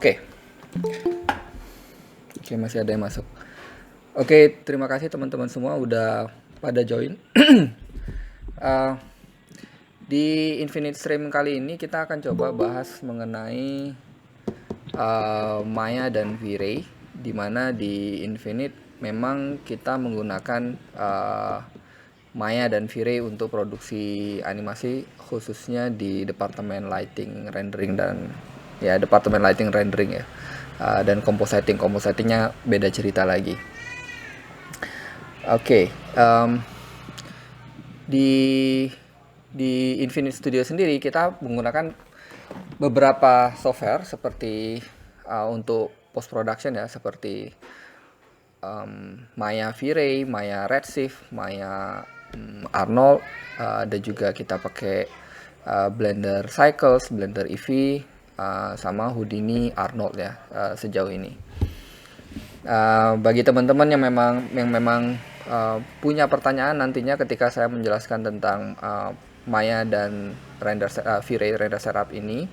Oke, oke, masih ada yang masuk. Oke, terima kasih teman-teman semua udah pada join. Uh, di Infinite Stream kali ini kita akan coba bahas mengenai Maya dan V-Ray, di mana di Infinite memang kita menggunakan Maya dan V-Ray untuk produksi animasi, khususnya di departemen lighting, rendering dan departemen lighting rendering ya. Dan kompositingnya beda cerita lagi. Oke, di Infinite Studio sendiri kita menggunakan beberapa software seperti untuk post production ya, seperti Maya V-Ray, Maya Redshift, Maya Arnold, dan juga kita pakai Blender Cycles, Blender EV, sama Houdini Arnold ya sejauh ini. Bagi teman-teman yang memang punya pertanyaan nantinya ketika saya menjelaskan tentang Maya dan V-Ray render setup ini,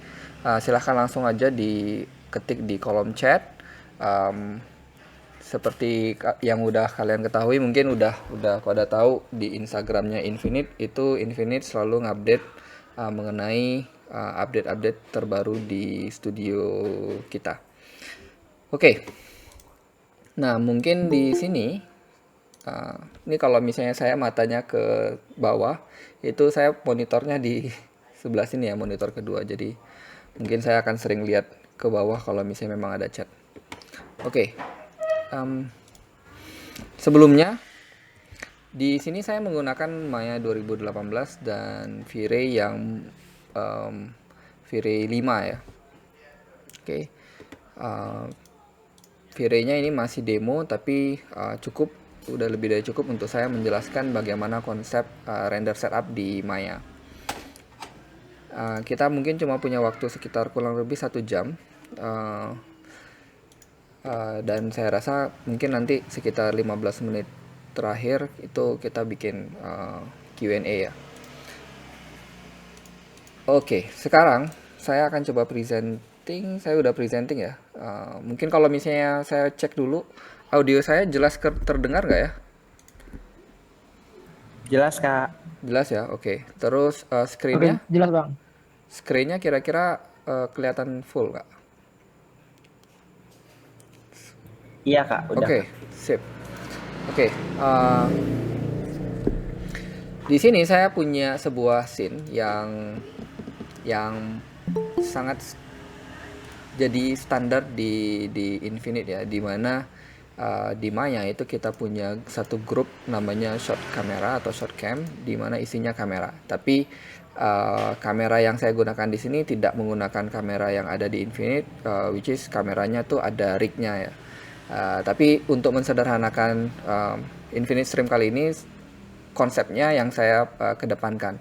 silahkan langsung aja diketik di kolom chat. Seperti yang udah kalian ketahui, mungkin udah pada tahu di Instagramnya Infinite itu Infinite selalu ngupdate mengenai update terbaru di studio kita. Oke. Nah, mungkin di sini ini kalau misalnya saya matanya ke bawah, itu saya monitornya di sebelah sini ya, monitor kedua. Jadi mungkin saya akan sering lihat ke bawah kalau misalnya memang ada chat. Oke. Sebelumnya di sini saya menggunakan Maya 2018 dan V-Ray yang V-Ray 5 ya. Oke. V-Ray-nya ini masih demo, tapi udah lebih dari cukup untuk saya menjelaskan bagaimana konsep render setup di Maya. Kita mungkin cuma punya waktu sekitar kurang lebih 1 jam. Dan saya rasa mungkin nanti sekitar 15 menit terakhir itu kita bikin Q&A ya. Oke, sekarang saya akan coba presenting. Saya udah presenting ya. Mungkin kalau misalnya saya cek dulu audio saya jelas terdengar nggak ya? Jelas, Kak. Jelas ya, oke. Terus screen-nya? Oke, jelas Bang. Screen-nya kira-kira kelihatan full nggak? Iya, Kak, udah. Oke, sip. Oke, di sini saya punya sebuah scene yang sangat jadi standar di Infinite ya, di mana di Maya itu kita punya satu grup namanya shot kamera atau shot cam, di mana isinya kamera. Tapi kamera yang saya gunakan di sini tidak menggunakan kamera yang ada di Infinite, which is kameranya tuh ada rig-nya ya. Tapi untuk mensederhanakan Infinite Stream kali ini, konsepnya yang saya kedepankan.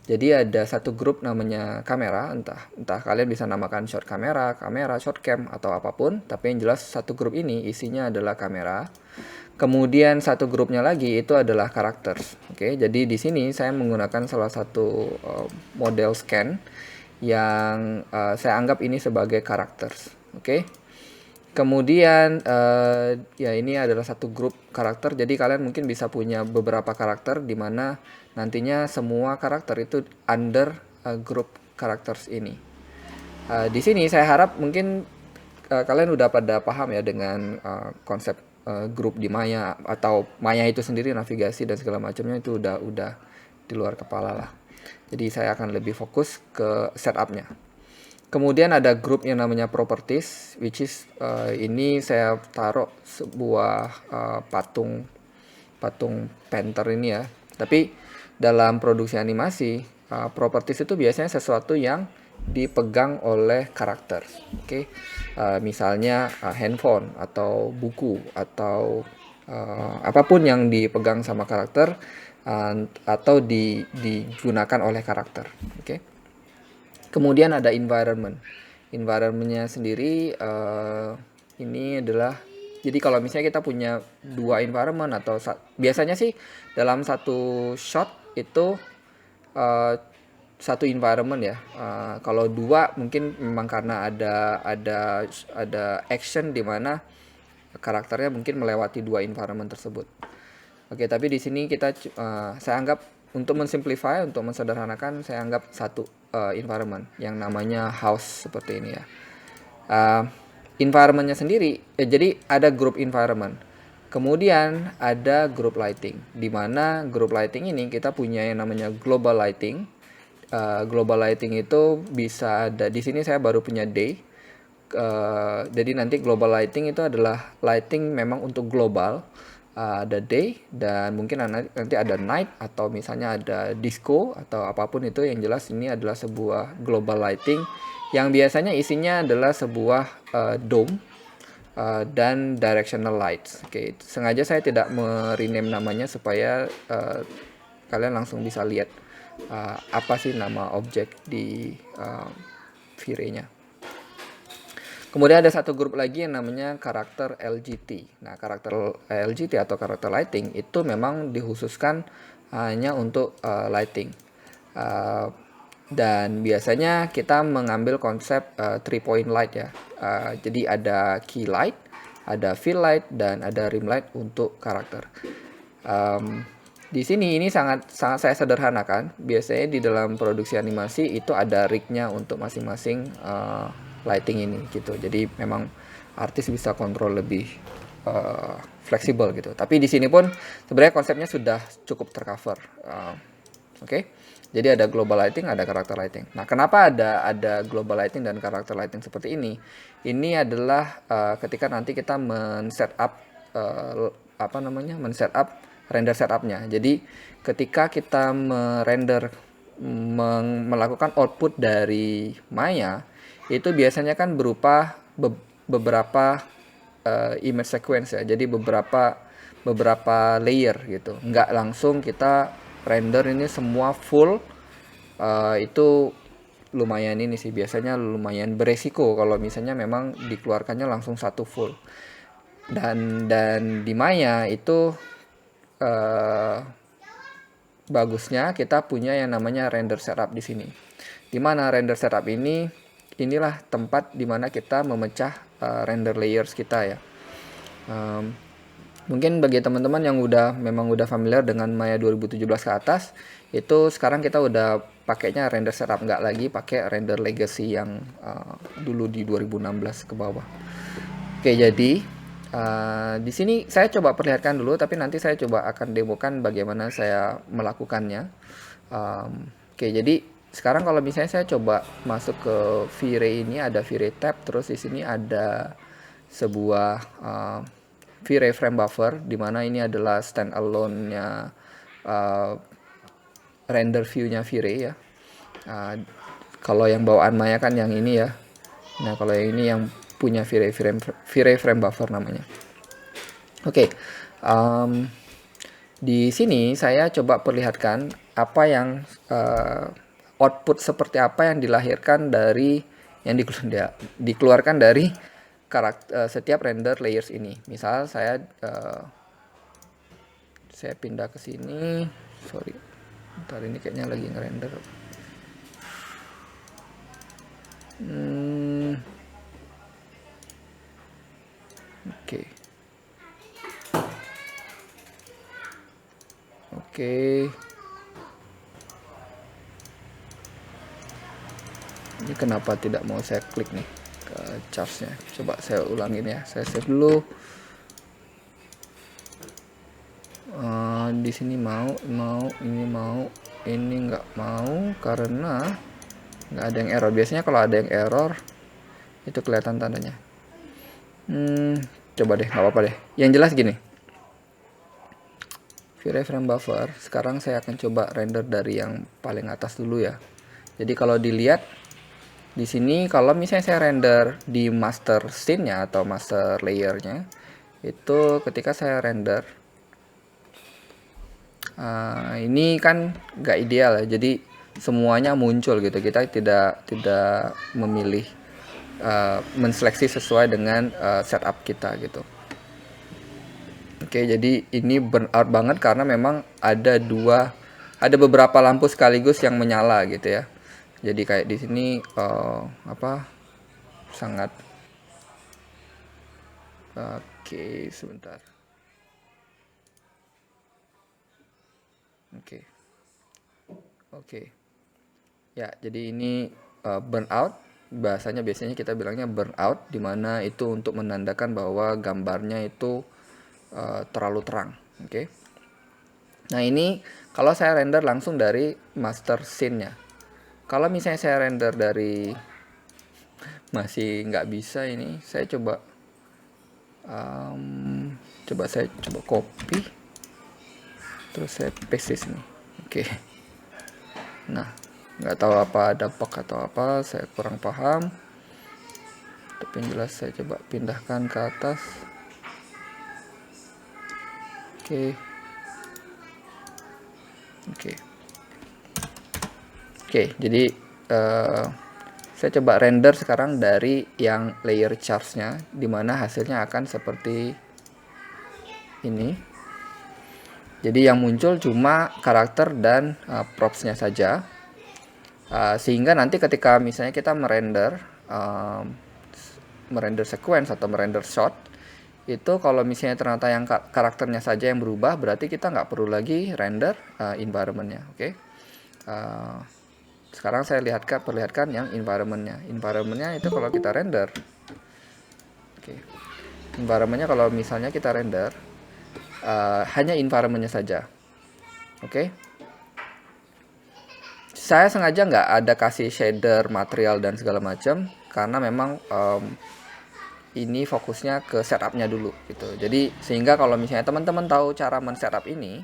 Jadi ada satu grup namanya kamera, entah kalian bisa namakan shot kamera, shot cam atau apapun, tapi yang jelas satu grup ini isinya adalah kamera. Kemudian satu grupnya lagi itu adalah karakter. Oke, jadi di sini saya menggunakan salah satu model scan yang saya anggap ini sebagai karakter. Oke. Kemudian ya ini adalah satu grup karakter, jadi kalian mungkin bisa punya beberapa karakter di mana nantinya semua karakter itu under grup karakter ini. Di sini saya harap mungkin kalian udah pada paham ya dengan konsep grup di Maya, atau Maya itu sendiri, navigasi dan segala macamnya itu udah di luar kepala lah. Jadi saya akan lebih fokus ke setupnya. Kemudian ada grup yang namanya properties, which is ini saya taruh sebuah patung painter ini ya. Tapi dalam produksi animasi, properties itu biasanya sesuatu yang dipegang oleh karakter. Oke. Misalnya handphone atau buku atau apapun yang dipegang sama karakter atau digunakan oleh karakter. Oke. Kemudian ada environment. Environmentnya sendiri ini adalah, jadi kalau misalnya kita punya 2 environment biasanya sih dalam satu shot itu satu environment ya. Kalau dua mungkin memang karena ada action di mana karakternya mungkin melewati dua environment tersebut. Oke, tapi di sini saya anggap untuk mensimplify, untuk mensederhanakan, saya anggap satu environment yang namanya house seperti ini ya. Environmentnya sendiri, jadi ada group environment. Kemudian ada group lighting, di mana group lighting ini kita punya yang namanya global lighting. Global lighting itu bisa ada di sini, saya baru punya day. Jadi nanti global lighting itu adalah lighting memang untuk global. Ada day dan mungkin nanti ada night atau misalnya ada disco atau apapun itu. Yang jelas ini adalah sebuah global lighting yang biasanya isinya adalah sebuah dome dan directional lights. Oke, sengaja saya tidak merename namanya supaya kalian langsung bisa lihat apa sih nama objek di V-Ray-nya. Kemudian ada satu grup lagi yang namanya karakter LGT. Nah, karakter LGT atau karakter lighting itu memang dikhususkan hanya untuk lighting. Dan biasanya kita mengambil konsep 3-point light ya. Jadi ada key light, ada fill light, dan ada rim light untuk karakter. Di sini ini sangat saya sederhanakan. Biasanya di dalam produksi animasi itu ada rig-nya untuk masing-masing lighting ini gitu. Jadi memang artis bisa kontrol lebih fleksibel gitu. Tapi di sini pun sebenarnya konsepnya sudah cukup tercover. Oke. Jadi ada global lighting, ada karakter lighting. Nah, kenapa ada global lighting dan karakter lighting seperti ini? Ini adalah ketika nanti kita men-setup render setupnya. Jadi ketika kita melakukan output dari Maya, itu biasanya kan berupa beberapa image sequence ya. Jadi beberapa layer gitu. Nggak langsung kita render ini semua full. Itu lumayan ini sih, biasanya lumayan beresiko kalau misalnya memang dikeluarkannya langsung satu full. Dan di Maya itu bagusnya kita punya yang namanya render setup di sini. Dimana render setup inilah tempat dimana kita memecah render layers kita ya. Mungkin bagi teman-teman yang memang udah familiar dengan Maya 2017 ke atas, itu sekarang kita udah pakainya render setup, nggak lagi pakai render legacy yang dulu di 2016 ke bawah. Oke, jadi di sini saya coba perlihatkan dulu, tapi nanti saya coba akan demokan bagaimana saya melakukannya. Oke, jadi sekarang kalau misalnya saya coba masuk ke V-Ray ini, ada V-Ray tab, terus di sini ada sebuah V-Ray frame buffer, di mana ini adalah standalone-nya render view-nya V-Ray ya. Kalau yang bawaan Maya kan yang ini ya. Nah, kalau yang ini yang punya V-Ray frame buffer namanya. Oke, di sini saya coba perlihatkan apa yang output seperti apa yang dilahirkan dari yang dikeluarkan dari setiap render layers ini. Misal saya pindah ke sini. Sorry, ntar ini kayaknya lagi ngerender. Oke. Ini kenapa tidak mau saya klik nih ke charge-nya? Coba saya ulangin ya. Saya save dulu. Di sini mau, ini nggak mau karena nggak ada yang error. Biasanya kalau ada yang error itu kelihatan tandanya. Coba deh, nggak apa-apa deh. Yang jelas gini, V-Ray frame buffer. Sekarang saya akan coba render dari yang paling atas dulu ya. Jadi kalau dilihat di sini, kalau misalnya saya render di master scene-nya atau master layer-nya, itu ketika saya render ini kan nggak ideal ya. Jadi semuanya muncul gitu. Kita tidak memilih menseleksi sesuai dengan setup kita gitu. Oke, jadi ini burn out banget karena memang ada ada beberapa lampu sekaligus yang menyala gitu ya. Jadi kayak di sini sangat oke, sebentar. Oke. Ya, jadi ini burnout. Biasanya kita bilangnya burnout, di mana itu untuk menandakan bahwa gambarnya itu terlalu terang. Oke. Nah, ini kalau saya render langsung dari master scene-nya. Kalau misalnya saya render dari masih nggak bisa ini, saya coba saya coba copy, terus saya paste di sini. Oke. Nah, nggak tahu apa ada bug atau apa, saya kurang paham. Tapi yang jelas saya coba pindahkan ke atas. Oke, jadi saya coba render sekarang dari yang layer charge-nya, dimana hasilnya akan seperti ini. Jadi yang muncul cuma karakter dan props-nya saja. Sehingga nanti ketika misalnya kita merender sequence atau merender shot, itu kalau misalnya ternyata yang karakternya saja yang berubah, berarti kita nggak perlu lagi render environment-nya. Oke. Sekarang saya perlihatkan yang environment-nya. Environment-nya itu kalau kita render, environment-nya kalau misalnya kita render hanya environment-nya saja. Oke. Saya sengaja nggak ada kasih shader, material dan segala macam, karena memang ini fokusnya ke setup-nya dulu gitu. Jadi sehingga kalau misalnya teman-teman tahu cara men-setup ini,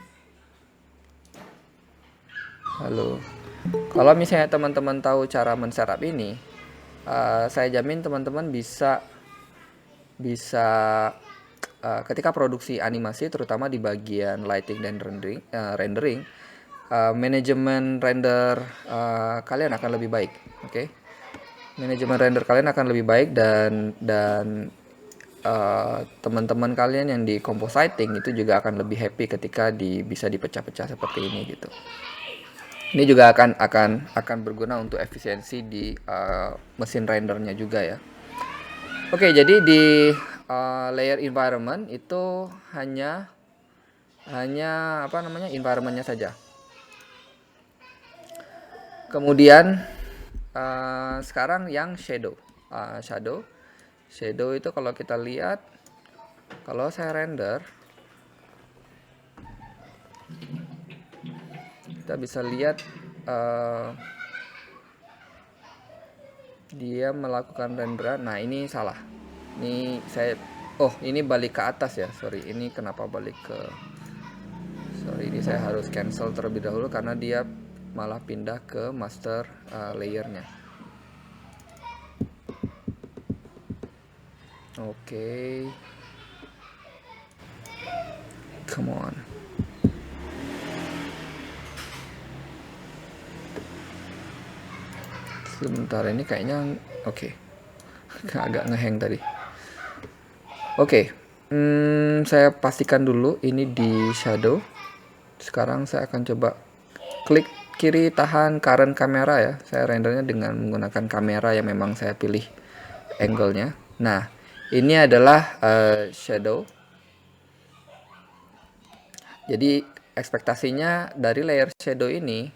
kalau misalnya teman-teman tahu cara men-setup ini, saya jamin teman-teman bisa ketika produksi animasi, terutama di bagian lighting dan rendering, manajemen render kalian akan lebih baik. Oke. Manajemen render kalian akan lebih baik, dan teman-teman kalian yang di compositing itu juga akan lebih happy ketika bisa dipecah-pecah seperti ini gitu. Ini juga akan berguna untuk efisiensi di mesin rendernya juga ya. Oke, jadi di layer environment itu hanya environmentnya saja. Kemudian sekarang yang shadow itu kalau kita lihat, kalau saya render, kita bisa lihat dia melakukan renderan. Nah, ini salah. Ini ini balik ke atas ya. Sorry, ini kenapa balik ke... Sorry, ini saya harus cancel terlebih dahulu karena dia malah pindah ke master layernya. Oke. Come on. Sebentar, ini kayaknya oke. Agak ngehang tadi. Oke. Saya pastikan dulu ini di shadow. Sekarang saya akan coba klik kiri tahan current kamera ya. Saya rendernya dengan menggunakan kamera yang memang saya pilih angle-nya. Nah, ini adalah shadow. Jadi ekspektasinya dari layer shadow ini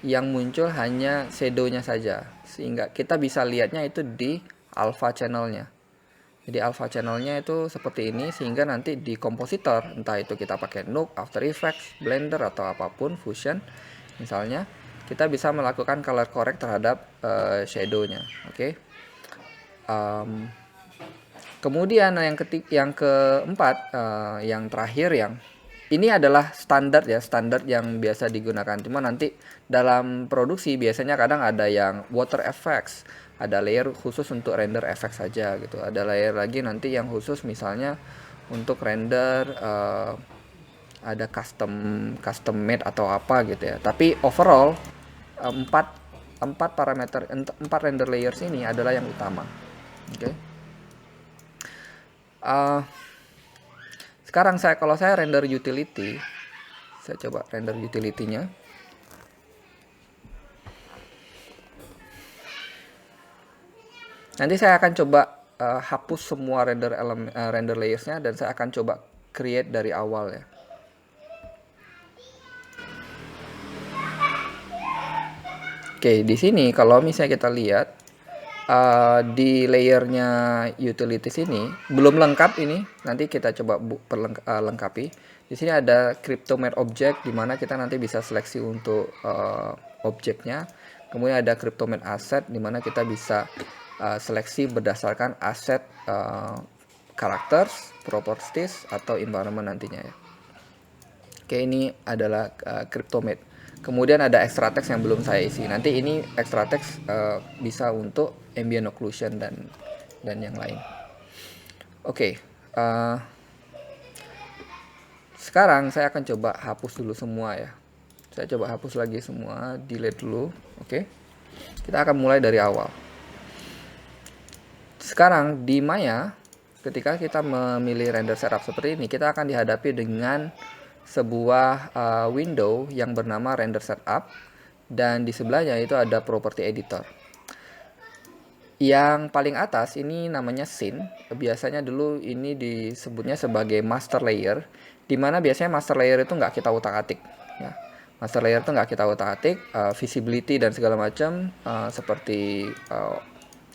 yang muncul hanya shadow-nya saja, sehingga kita bisa lihatnya itu di alpha channel-nya. Jadi alpha channel-nya itu seperti ini, sehingga nanti di kompositor, entah itu kita pakai Nuke, After Effects, Blender atau apapun, Fusion misalnya, kita bisa melakukan color correct terhadap shadow-nya. Oke. Kemudian yang keempat, yang terakhir, yang ini adalah standar yang biasa digunakan. Cuma nanti dalam produksi biasanya kadang ada yang water effects, ada layer khusus untuk render effect saja gitu. Ada layer lagi nanti yang khusus misalnya untuk render ada custom made atau apa gitu ya. Tapi overall 4 parameter, 4 render layers ini adalah yang utama. Oke. Sekarang kalau saya render utility, saya coba render utility-nya. Nanti saya akan coba hapus semua render layersnya, dan saya akan coba create dari awal ya. Oke, di sini kalau misalnya kita lihat di layernya utilities ini belum lengkap ini. Nanti kita coba lengkapi. Di sini ada CryptoMatte object, di mana kita nanti bisa seleksi untuk objeknya. Kemudian ada CryptoMatte asset, di mana kita bisa seleksi berdasarkan aset characters, properties, atau environment nantinya ya. Oke, ini adalah CryptoMatte. Kemudian ada extra text yang belum saya isi. Nanti ini extra text bisa untuk ambient occlusion dan yang lain. Oke, sekarang saya akan coba hapus dulu semua ya. Saya coba hapus lagi semua, delete dulu. Oke, kita akan mulai dari awal. Sekarang di Maya, ketika kita memilih render setup seperti ini, kita akan dihadapi dengan sebuah window yang bernama render setup, dan di sebelahnya itu ada property editor. Yang paling atas ini namanya scene. Biasanya dulu ini disebutnya sebagai master layer, dimana biasanya master layer itu nggak kita utak-atik ya. Master layer itu nggak kita utak-atik, visibility dan segala macam seperti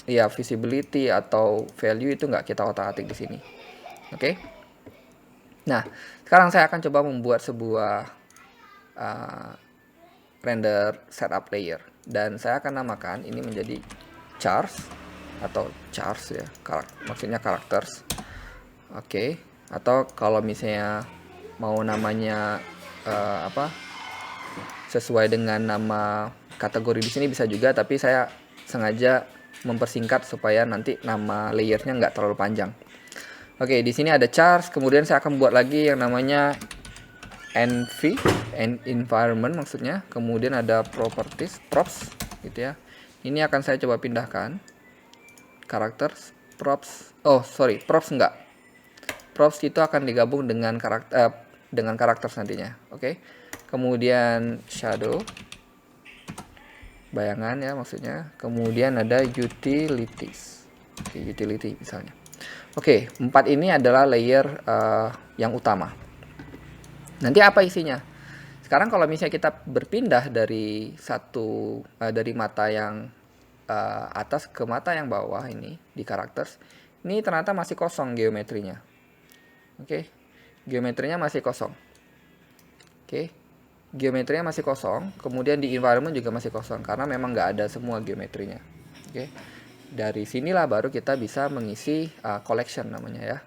ya visibility atau value itu nggak kita otak-atik di sini. Oke. Nah, sekarang saya akan coba membuat sebuah render setup layer, dan saya akan namakan ini menjadi chars atau chars ya, maksudnya characters. Oke. Atau kalau misalnya mau namanya sesuai dengan nama kategori di sini bisa juga, tapi saya sengaja mempersingkat supaya nanti nama layernya nggak terlalu panjang. Oke, di sini ada chars, kemudian saya akan buat lagi yang namanya environment maksudnya. Kemudian ada properties, props gitu ya. Ini akan saya coba pindahkan. Characters, props. Oh, sorry, props enggak. Props itu akan digabung dengan karakter nantinya. Oke. Kemudian shadow, bayangan ya maksudnya. Kemudian ada utilities. Oke, utility misalnya. Oke, 4 ini adalah layer yang utama. Nanti apa isinya? Sekarang kalau misalnya kita berpindah dari dari mata yang atas ke mata yang bawah ini di characters, ini ternyata masih kosong geometrinya. Oke, geometrinya masih kosong. Oke, geometrinya masih kosong. Kemudian di environment juga masih kosong karena memang nggak ada semua geometrinya. Oke. Dari sinilah baru kita bisa mengisi collection namanya ya.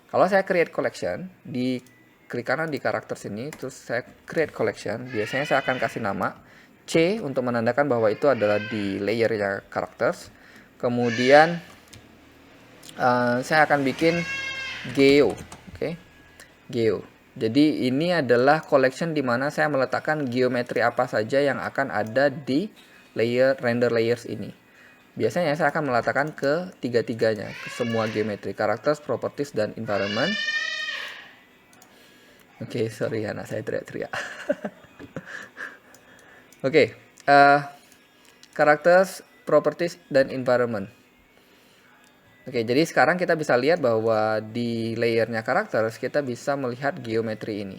Kalau saya create collection, di klik kanan di karakter sini, terus saya create collection, biasanya saya akan kasih nama C untuk menandakan bahwa itu adalah di layernya characters. Kemudian saya akan bikin geo, oke, geo. Jadi ini adalah collection di mana saya meletakkan geometri apa saja yang akan ada di render layers ini. Biasanya saya akan meletakkan ke tiga-tiganya, ke semua geometri, characters, properties, dan environment. Oke, sorry anak saya teriak-teriak. Oke, characters, properties, dan environment. Oke, jadi sekarang kita bisa lihat bahwa di layernya characters kita bisa melihat geometri ini.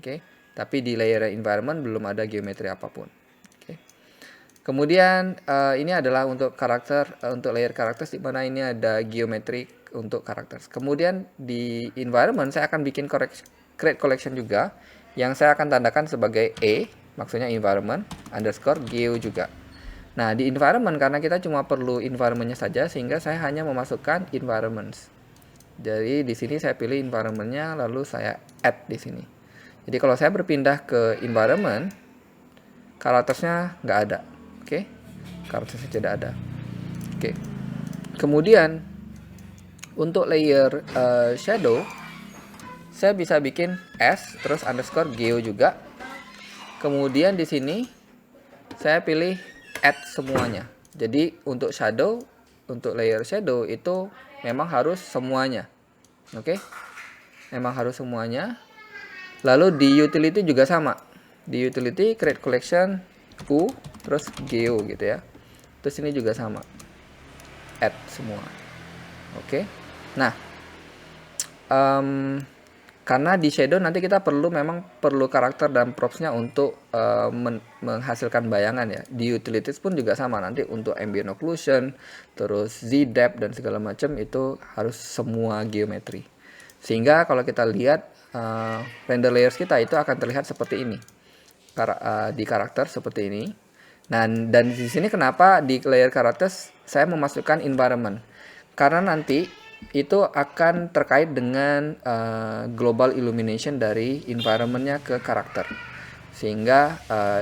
Oke, tapi di layer environment belum ada geometri apapun. Kemudian ini adalah untuk untuk layer characters, di mana ini ada geometri untuk characters. Kemudian di environment saya akan bikin create collection juga, yang saya akan tandakan sebagai E, maksudnya environment underscore geo juga. Nah, di environment karena kita cuma perlu environmentnya saja, sehingga saya hanya memasukkan environments. Jadi di sini saya pilih environmentnya, lalu saya add di sini. Jadi kalau saya berpindah ke environment, karakternya nggak ada. Oke, karakternya tidak ada. Oke, kemudian untuk layer shadow, saya bisa bikin S terus underscore geo juga. Kemudian di sini saya pilih add semuanya. Jadi untuk shadow, untuk layer shadow itu memang harus semuanya. Oke, memang harus semuanya. Lalu di utility juga sama. Di utility create collection U terus geo gitu ya. Terus ini juga sama. add semua. Oke. Nah, karena di shadow nanti kita memang perlu karakter dan propsnya untuk menghasilkan bayangan ya. Di utilities pun juga sama, nanti untuk ambient occlusion, terus z depth dan segala macam itu harus semua geometri. Sehingga kalau kita lihat render layers kita itu akan terlihat seperti ini. Di karakter seperti ini. Dan di sini kenapa di layer characters saya memasukkan environment? Karena nanti itu akan terkait dengan global illumination dari environmentnya ke karakter, sehingga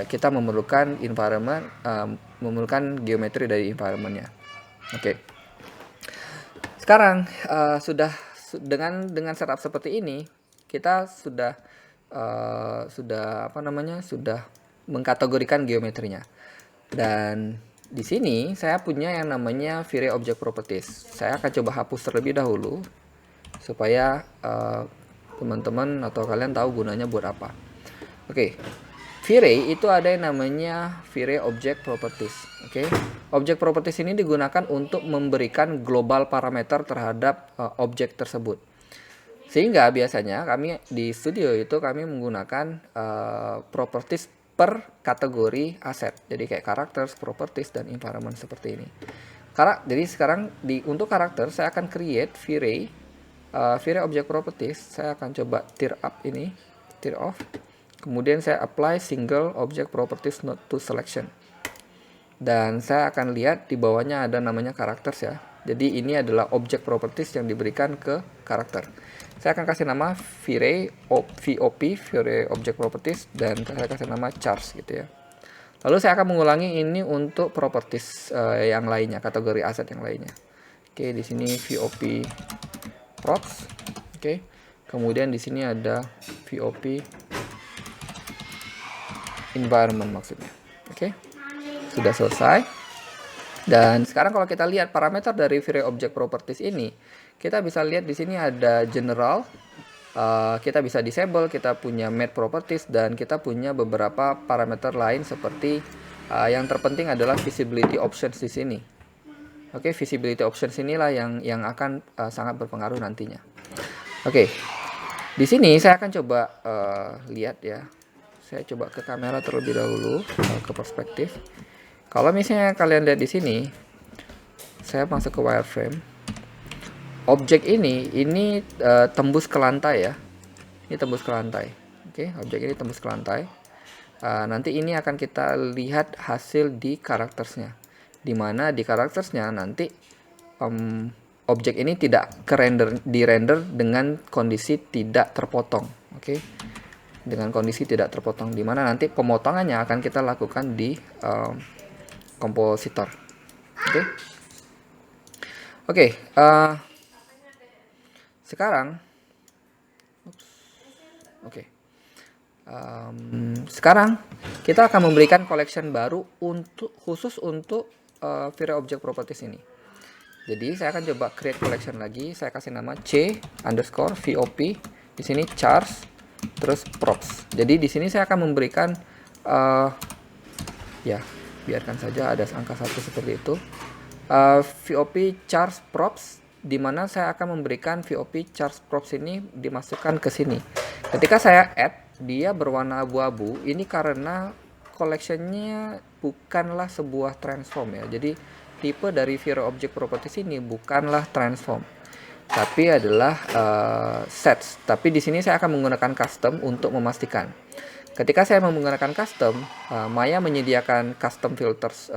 kita memerlukan environment, memerlukan geometri dari environmentnya. Oke. Sekarang sudah dengan setup seperti ini, kita sudah mengkategorikan geometrinya. Dan di sini saya punya yang namanya V-Ray Object Properties. Saya akan coba hapus terlebih dahulu supaya teman-teman atau kalian tahu gunanya buat apa. Oke. V-Ray itu ada yang namanya V-Ray Object Properties. Oke. Object Properties ini digunakan untuk memberikan global parameter terhadap objek tersebut. Sehingga biasanya kami di studio itu kami menggunakan properties per kategori aset. Jadi kayak characters, properties, dan environment seperti ini. Jadi sekarang untuk karakter saya akan create V-Ray Object Properties. Saya akan coba tear up ini, tear off. Kemudian saya apply single object properties node to selection. Dan saya akan lihat di bawahnya ada namanya characters ya. Jadi ini adalah object properties yang diberikan ke karakter. Saya akan kasih nama V-Ray VOP, V-Ray Object Properties, dan saya kasih nama Charge gitu ya. Lalu saya akan mengulangi ini untuk properties yang lainnya, kategori aset yang lainnya. Oke, di sini VOP Props. Oke. Kemudian di sini ada VOP Environment maksudnya. Oke. Sudah selesai. Dan sekarang kalau kita lihat parameter dari V-Ray Object Properties ini, kita bisa lihat di sini ada general, kita bisa disable, kita punya matte properties, dan kita punya beberapa parameter lain seperti yang terpenting adalah visibility options di sini. Oke, visibility options inilah yang akan sangat berpengaruh nantinya. Oke, di sini saya akan coba lihat ya. Saya coba ke kamera terlebih dahulu, ke perspektif. Kalau misalnya kalian lihat di sini, saya masuk ke wireframe. Objek ini tembus ke lantai ya. Ini tembus ke lantai. Oke, objek ini tembus ke lantai. Nanti ini akan kita lihat hasil di karaktersnya. Dimana di karaktersnya nanti objek ini tidak di-render dengan kondisi tidak terpotong. Oke. Dengan kondisi tidak terpotong, dimana nanti pemotongannya akan kita lakukan di kompositor. Oke. Oke. Sekarang, sekarang kita akan memberikan collection baru khusus untuk V-Ray Object Properties ini. Jadi saya akan coba create collection lagi. Saya kasih nama C_VOP. Di sini charge, terus props. Jadi di sini saya akan memberikan ya biarkan saja ada angka 1 seperti itu. VOP charge props, di mana saya akan memberikan VOP charge props ini dimasukkan ke sini. Ketika saya add, dia berwarna abu-abu. Ini karena collectionnya bukanlah sebuah transform ya. Jadi tipe dari V-Ray Object Properties ini bukanlah transform, tapi adalah sets. Tapi di sini saya akan menggunakan custom untuk memastikan. Ketika saya menggunakan custom, Maya menyediakan custom filters,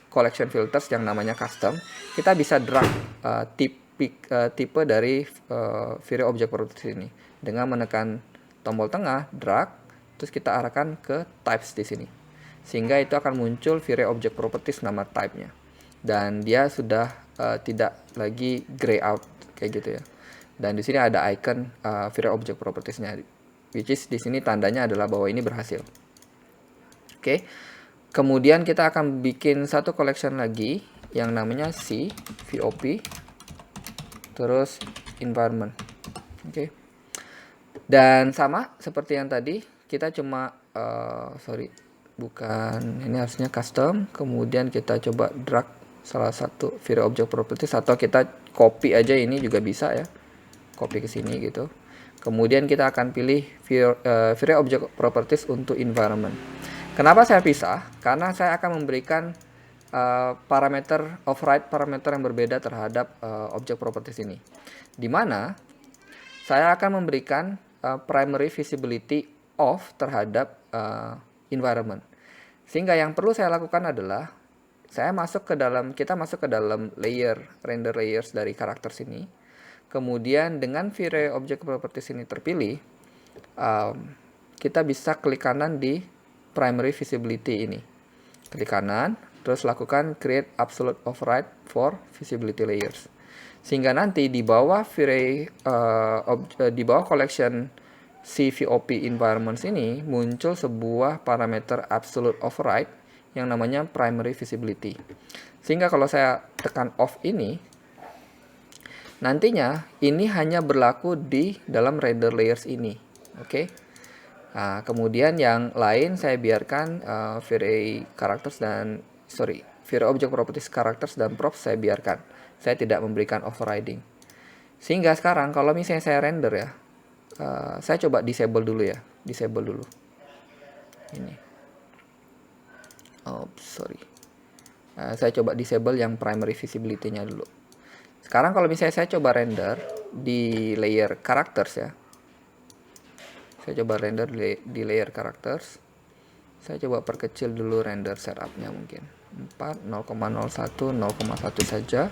collection filters yang namanya custom. Kita bisa drag tipe dari V-Ray Object Properties ini dengan menekan tombol tengah, drag, terus kita arahkan ke types di sini, sehingga itu akan muncul V-Ray Object Properties nama type-nya, dan dia sudah tidak lagi gray out kayak gitu ya. Dan di sini ada icon V-Ray Object Properties-nya, which is di sini tandanya adalah bahwa ini berhasil. Oke. Kemudian kita akan bikin satu collection lagi yang namanya C VOP terus environment. Oke. Dan sama seperti yang tadi, kita cuma ini harusnya custom, kemudian kita coba drag salah satu V-Ray Object Properties, atau kita copy aja ini juga bisa ya, copy ke sini gitu. Kemudian kita akan pilih V-Ray Object Properties untuk environment. Kenapa saya pisah? Karena saya akan memberikan parameter override parameter yang berbeda terhadap object properties ini, di mana saya akan memberikan primary visibility off terhadap environment. Sehingga yang perlu saya lakukan adalah kita masuk ke dalam render layers dari karakter sini. Kemudian dengan V-Ray Object Properties ini terpilih, kita bisa klik kanan di primary visibility ini. Klik kanan, terus lakukan create absolute override for visibility layers. Sehingga nanti di bawah V-Ray di bawah collection CVOP environments ini muncul sebuah parameter absolute override yang namanya primary visibility. Sehingga kalau saya tekan off ini, nantinya ini hanya berlaku di dalam render layers ini. Oke. Nah, kemudian yang lain saya biarkan V-Ray V-Ray Object Properties Characters dan Props saya biarkan. Saya tidak memberikan overriding. Sehingga sekarang kalau misalnya saya render ya, saya coba disable dulu ya, disable dulu. Ini. Saya coba disable yang primary visibility-nya dulu. Sekarang kalau misalnya saya coba render di layer characters ya. Saya coba render di layer characters. Saya coba perkecil dulu render setup-nya mungkin. 4, 0,01, 0,1 saja.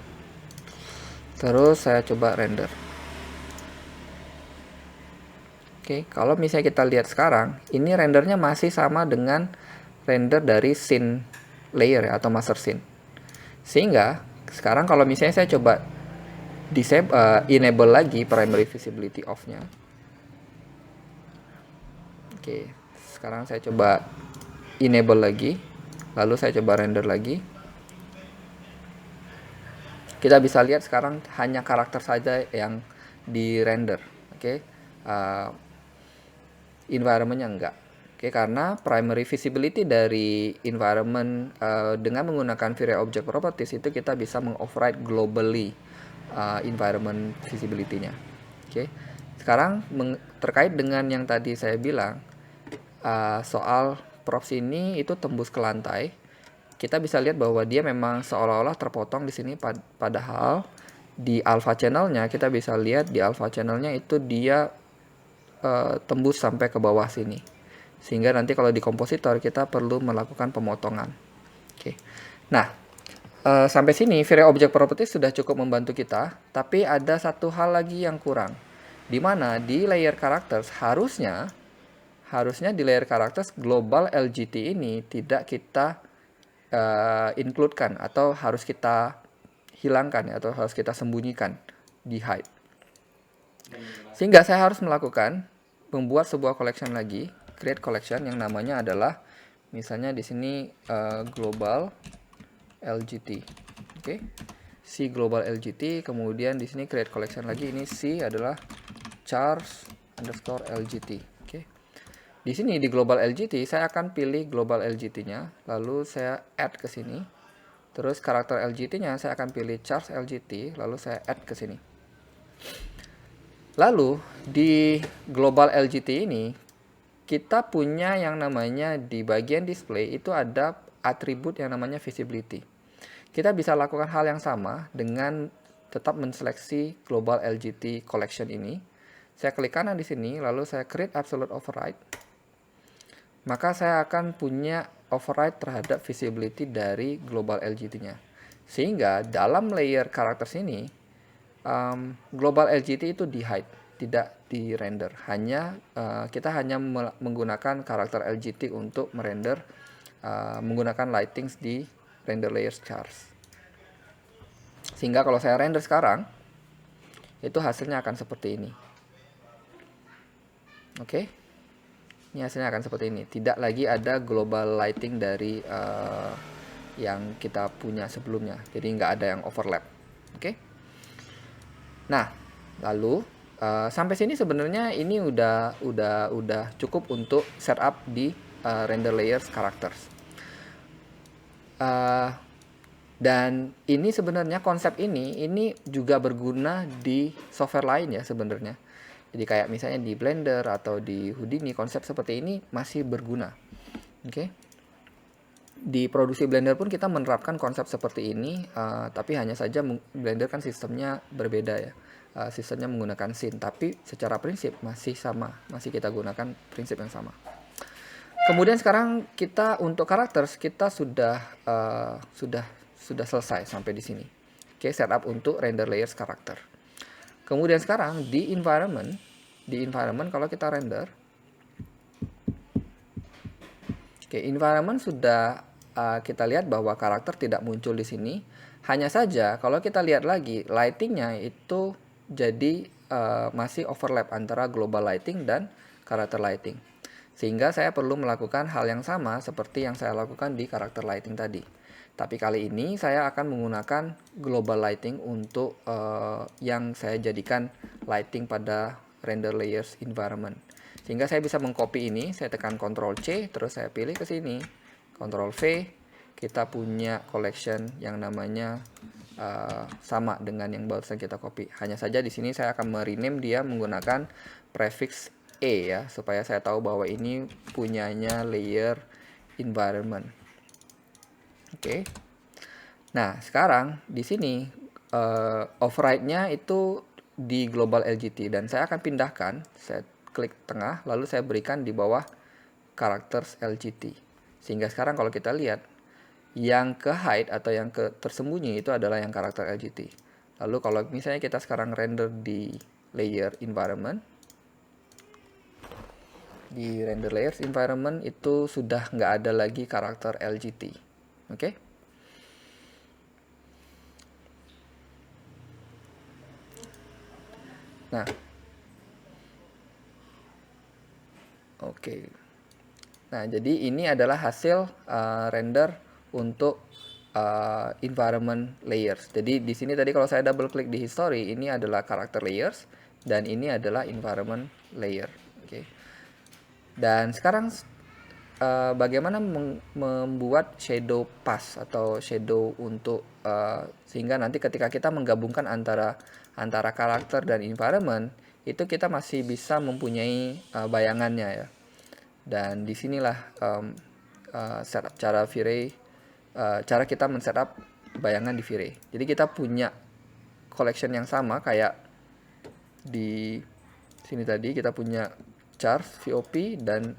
Terus saya coba render. Oke, kalau misalnya kita lihat sekarang, ini rendernya masih sama dengan render dari scene layer ya, atau master scene. Sehingga sekarang kalau misalnya saya coba enable lagi primary visibility off-nya. Oke, sekarang saya coba enable lagi, lalu saya coba render lagi. Kita bisa lihat sekarang hanya karakter saja yang di render. Oke. Environment-nya enggak. Oke, karena primary visibility dari environment dengan menggunakan V-Ray Object Properties itu kita bisa mengoverride globally environment visibility-nya. Oke. Sekarang terkait dengan yang tadi saya bilang soal props ini itu tembus ke lantai, kita bisa lihat bahwa dia memang seolah-olah terpotong di sini, padahal di alpha channel-nya kita bisa lihat di alpha channel-nya itu dia tembus sampai ke bawah sini, sehingga nanti kalau di kompositor kita perlu melakukan pemotongan. Oke. Nah, sampai sini V-Ray Object Properties sudah cukup membantu kita, tapi ada satu hal lagi yang kurang, di mana di layer characters harusnya di layer characters global LGT ini tidak kita include-kan, atau harus kita hilangkan ya, atau harus kita sembunyikan di hide. Sehingga saya harus membuat sebuah collection lagi, create collection yang namanya adalah misalnya di sini global LGT. Oke. C global LGT, kemudian di sini create collection lagi, ini C adalah chars_LGT. Oke. Di sini di global LGT saya akan pilih global LGT-nya, lalu saya add ke sini. Terus karakter LGT-nya saya akan pilih chars LGT, lalu saya add ke sini. Lalu di global LGT ini kita punya yang namanya di bagian display itu ada atribut yang namanya visibility. Kita bisa lakukan hal yang sama dengan tetap menseleksi global LGT collection ini. Saya klik kanan di sini, lalu saya create absolute override. Maka saya akan punya override terhadap visibility dari global LGT-nya. Sehingga dalam layer characters ini global LGT itu di hide, tidak di render. Kita hanya menggunakan karakter LGT untuk merender menggunakan lightings di render layers chars. Sehingga kalau saya render sekarang, itu hasilnya akan seperti ini. Oke. Ini hasilnya akan seperti ini. Tidak lagi ada global lighting dari yang kita punya sebelumnya. Jadi nggak ada yang overlap. Oke. Nah, lalu sampai sini sebenarnya ini udah cukup untuk setup di render layers characters. Dan ini sebenarnya konsep ini juga berguna di software lain ya sebenarnya. Jadi kayak misalnya di Blender atau di Houdini, konsep seperti ini masih berguna. Oke. Di produksi Blender pun kita menerapkan konsep seperti ini, tapi hanya saja Blender kan sistemnya berbeda ya. Sistemnya menggunakan scene, tapi secara prinsip masih sama, masih kita gunakan prinsip yang sama. Kemudian sekarang kita untuk karakter kita sudah selesai sampai di sini. Oke, setup untuk render layers karakter. Kemudian sekarang di environment kalau kita render, oke, environment sudah kita lihat bahwa karakter tidak muncul di sini. Hanya saja kalau kita lihat lagi lightingnya itu jadi masih overlap antara global lighting dan karakter lighting. Sehingga saya perlu melakukan hal yang sama seperti yang saya lakukan di karakter lighting tadi. Tapi kali ini saya akan menggunakan global lighting untuk yang saya jadikan lighting pada render layers environment. Sehingga saya bisa mengcopy ini, saya tekan Ctrl C, terus saya pilih ke sini, Ctrl V, kita punya collection yang namanya sama dengan yang barusan kita copy. Hanya saja di sini saya akan merename dia menggunakan prefix E ya, supaya saya tahu bahwa ini punyanya layer environment. Oke. Nah, sekarang di sini override-nya itu di global LGT dan saya akan pindahkan, saya klik tengah lalu saya berikan di bawah characters LGT. Sehingga sekarang kalau kita lihat yang ke hide atau yang ke tersembunyi itu adalah yang karakter LGT. Lalu kalau misalnya kita sekarang render di layer environment, di render layers environment itu sudah nggak ada lagi karakter LGT. Oke. Nah, oke. Nah, jadi ini adalah hasil render untuk environment layers. Jadi di sini tadi kalau saya double klik di history, ini adalah karakter layers dan ini adalah environment layer. Oke. Dan sekarang bagaimana membuat shadow pass atau shadow untuk sehingga nanti ketika kita menggabungkan antara karakter dan environment itu kita masih bisa mempunyai bayangannya ya. Dan disinilah setup cara V-Ray, cara kita men-setup bayangan di V-Ray. Jadi kita punya collection yang sama kayak di sini tadi kita punya charge VOP dan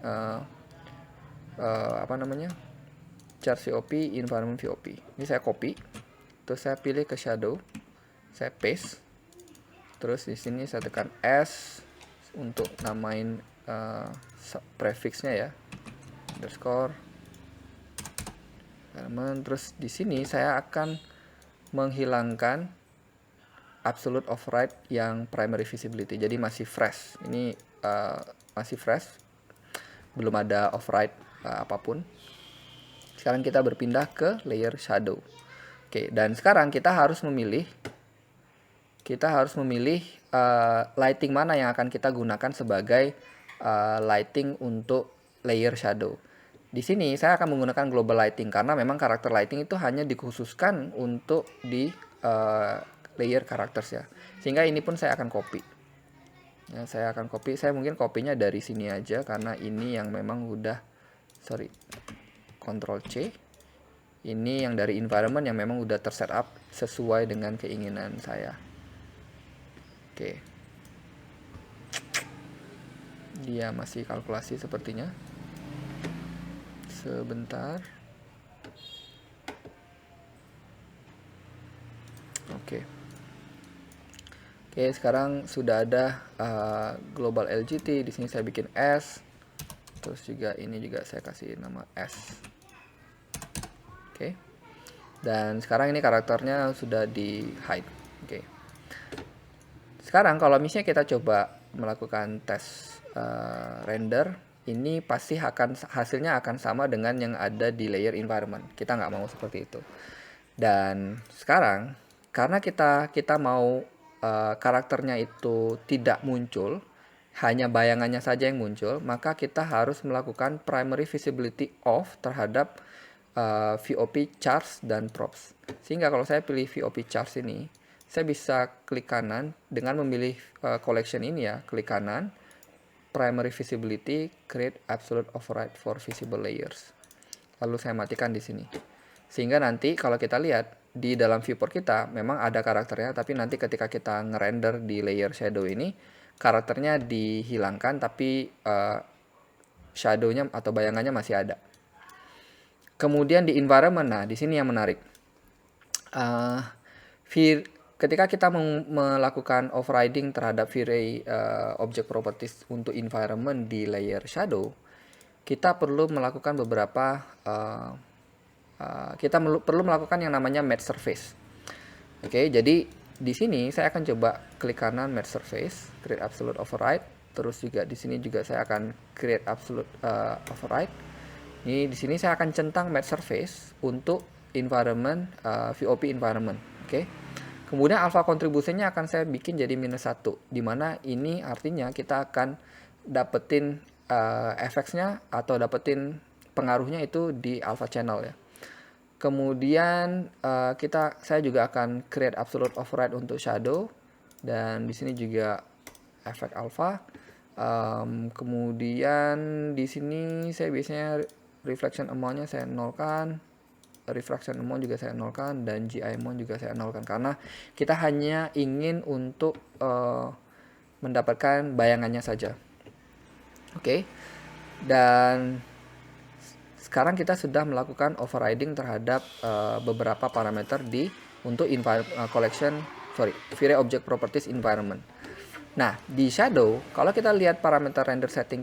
charge VOP, environment VOP. Ini saya copy, terus saya pilih ke shadow, saya paste, terus di sini saya tekan S untuk namain prefixnya ya, underscore environment. Terus di sini saya akan menghilangkan absolute override yang primary visibility, jadi masih fresh. Ini masih fresh, belum ada override apapun. Sekarang kita berpindah ke layer shadow. Oke, dan sekarang kita harus memilih lighting mana yang akan kita gunakan sebagai lighting untuk layer shadow. Di sini saya akan menggunakan global lighting karena memang karakter lighting itu hanya dikhususkan untuk di layer characters ya. Sehingga ini pun saya akan copy. Ya, saya akan copy. Saya mungkin copy-nya dari sini aja karena ini yang memang udah Ctrl C. Ini yang dari environment yang memang udah tersetup sesuai dengan keinginan saya. Oke. Dia masih kalkulasi sepertinya. Sebentar. Oke. Oke, sekarang sudah ada global LGT. Di sini saya bikin S. Terus juga ini juga saya kasih nama S. Oke. Dan sekarang ini karakternya sudah di hide. Oke. Sekarang kalau misalnya kita coba melakukan tes render, ini pasti hasilnya akan sama dengan yang ada di layer environment. Kita nggak mau seperti itu. Dan sekarang karena kita mau karakternya itu tidak muncul, hanya bayangannya saja yang muncul, maka kita harus melakukan primary visibility off terhadap VOP charts dan props. Sehingga kalau saya pilih VOP charts ini, saya bisa klik kanan dengan memilih collection ini ya, klik kanan, primary visibility, create absolute override for visible layers. Lalu saya matikan di sini. Sehingga nanti kalau kita lihat di dalam viewport kita memang ada karakternya, tapi nanti ketika kita ngerender di layer shadow ini, karakternya dihilangkan, tapi shadownya atau bayangannya masih ada. Kemudian di environment, nah di sini yang menarik. Ketika kita melakukan overriding terhadap V-Ray object properties untuk environment di layer shadow, kita perlu melakukan beberapa perlu melakukan yang namanya match surface. Oke, jadi di sini saya akan coba klik kanan match surface, create absolute override. Terus juga di sini juga saya akan create absolute override. Ini di sini saya akan centang match surface untuk environment VOP environment. Oke. Kemudian alpha contribution-nya akan saya bikin jadi -1, dimana ini artinya kita akan dapetin efeknya atau dapetin pengaruhnya itu di alpha channel ya. Kemudian saya juga akan create absolute override untuk shadow, dan di sini juga efek alpha. Kemudian di sini saya biasanya reflection amount-nya saya nolkan, refraction amount juga saya nolkan, dan GI amount juga saya nolkan, karena kita hanya ingin untuk mendapatkan bayangannya saja. Oke. Dan sekarang kita sudah melakukan overriding terhadap beberapa parameter untuk V-Ray object properties environment. Nah, di shadow, kalau kita lihat parameter render setting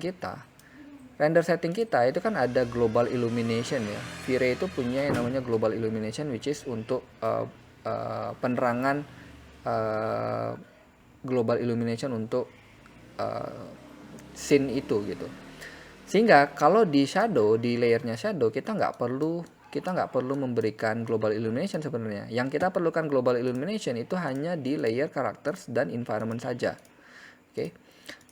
kita itu kan ada global illumination ya. V-Ray itu punya yang namanya global illumination, which is untuk penerangan global illumination untuk scene itu gitu. Sehingga kalau di shadow, di layernya shadow, kita nggak perlu memberikan global illumination sebenarnya. Yang kita perlukan global illumination itu hanya di layer characters dan environment saja. Oke.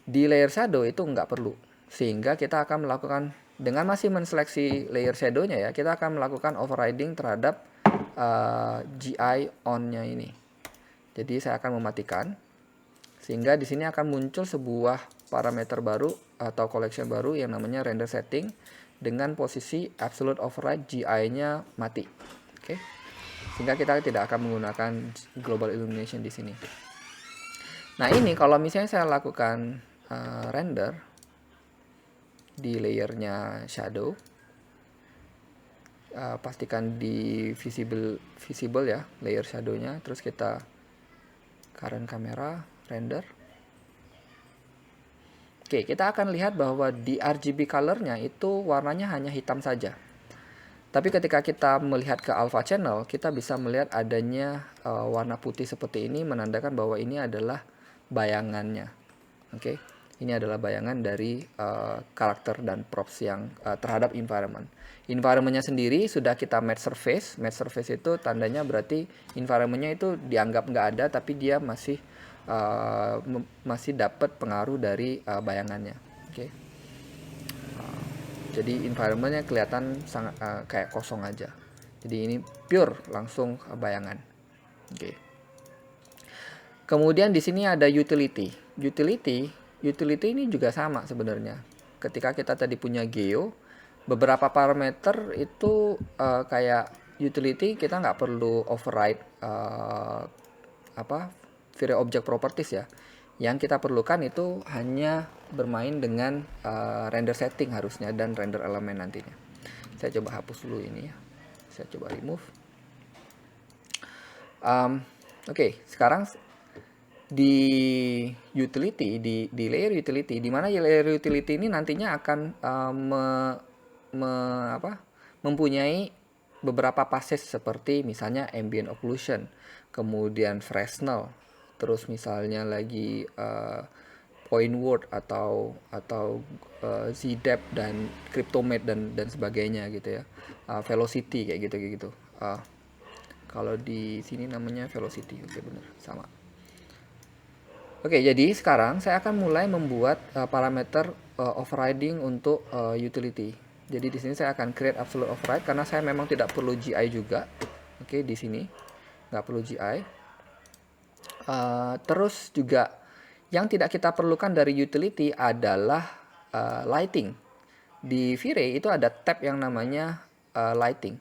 Di layer shadow itu nggak perlu. Sehingga kita akan melakukan, dengan masih menseleksi layer shadow-nya ya, kita akan melakukan overriding terhadap GI on-nya ini. Jadi saya akan mematikan, sehingga di sini akan muncul sebuah parameter baru atau collection baru yang namanya render setting dengan posisi absolute override GI-nya mati. Oke. Sehingga kita tidak akan menggunakan global illumination di sini. Nah, ini kalau misalnya saya lakukan render di layernya shadow, pastikan di visible ya layer shadownya, terus kita current kamera render. Oke, kita akan lihat bahwa di RGB colornya itu warnanya hanya hitam saja. Tapi ketika kita melihat ke alpha channel, kita bisa melihat adanya warna putih seperti ini, menandakan bahwa ini adalah bayangannya. Oke, ini adalah bayangan dari karakter dan props yang terhadap environment. Environmentnya sendiri sudah kita match surface. Match surface itu tandanya berarti environmentnya itu dianggap nggak ada, tapi dia masih dapat pengaruh dari bayangannya. Oke. Jadi environmentnya kelihatan sangat kayak kosong aja. Jadi ini pure langsung bayangan. Oke. Kemudian di sini ada utility. Utility ini juga sama sebenarnya. Ketika kita tadi punya geo, beberapa parameter itu kayak utility kita nggak perlu override V-Ray object properties ya. Yang kita perlukan itu hanya bermain dengan render setting harusnya, dan render elemen nantinya. Saya coba hapus dulu ini ya. Saya coba remove. Oke, sekarang di utility, di layer utility, di mana layer utility ini nantinya akan mempunyai beberapa passes seperti misalnya ambient occlusion, kemudian Fresnel, terus misalnya lagi point word atau Z-depth dan cryptomate dan sebagainya gitu ya, velocity kayak gitu. Kalau di sini namanya velocity, oke benar sama. Oke, jadi sekarang saya akan mulai membuat parameter overriding untuk utility. Jadi di sini saya akan create absolute override karena saya memang tidak perlu GI juga. Oke, di sini nggak perlu GI. Terus juga yang tidak kita perlukan dari utility adalah lighting. Di V-Ray itu ada tab yang namanya lighting.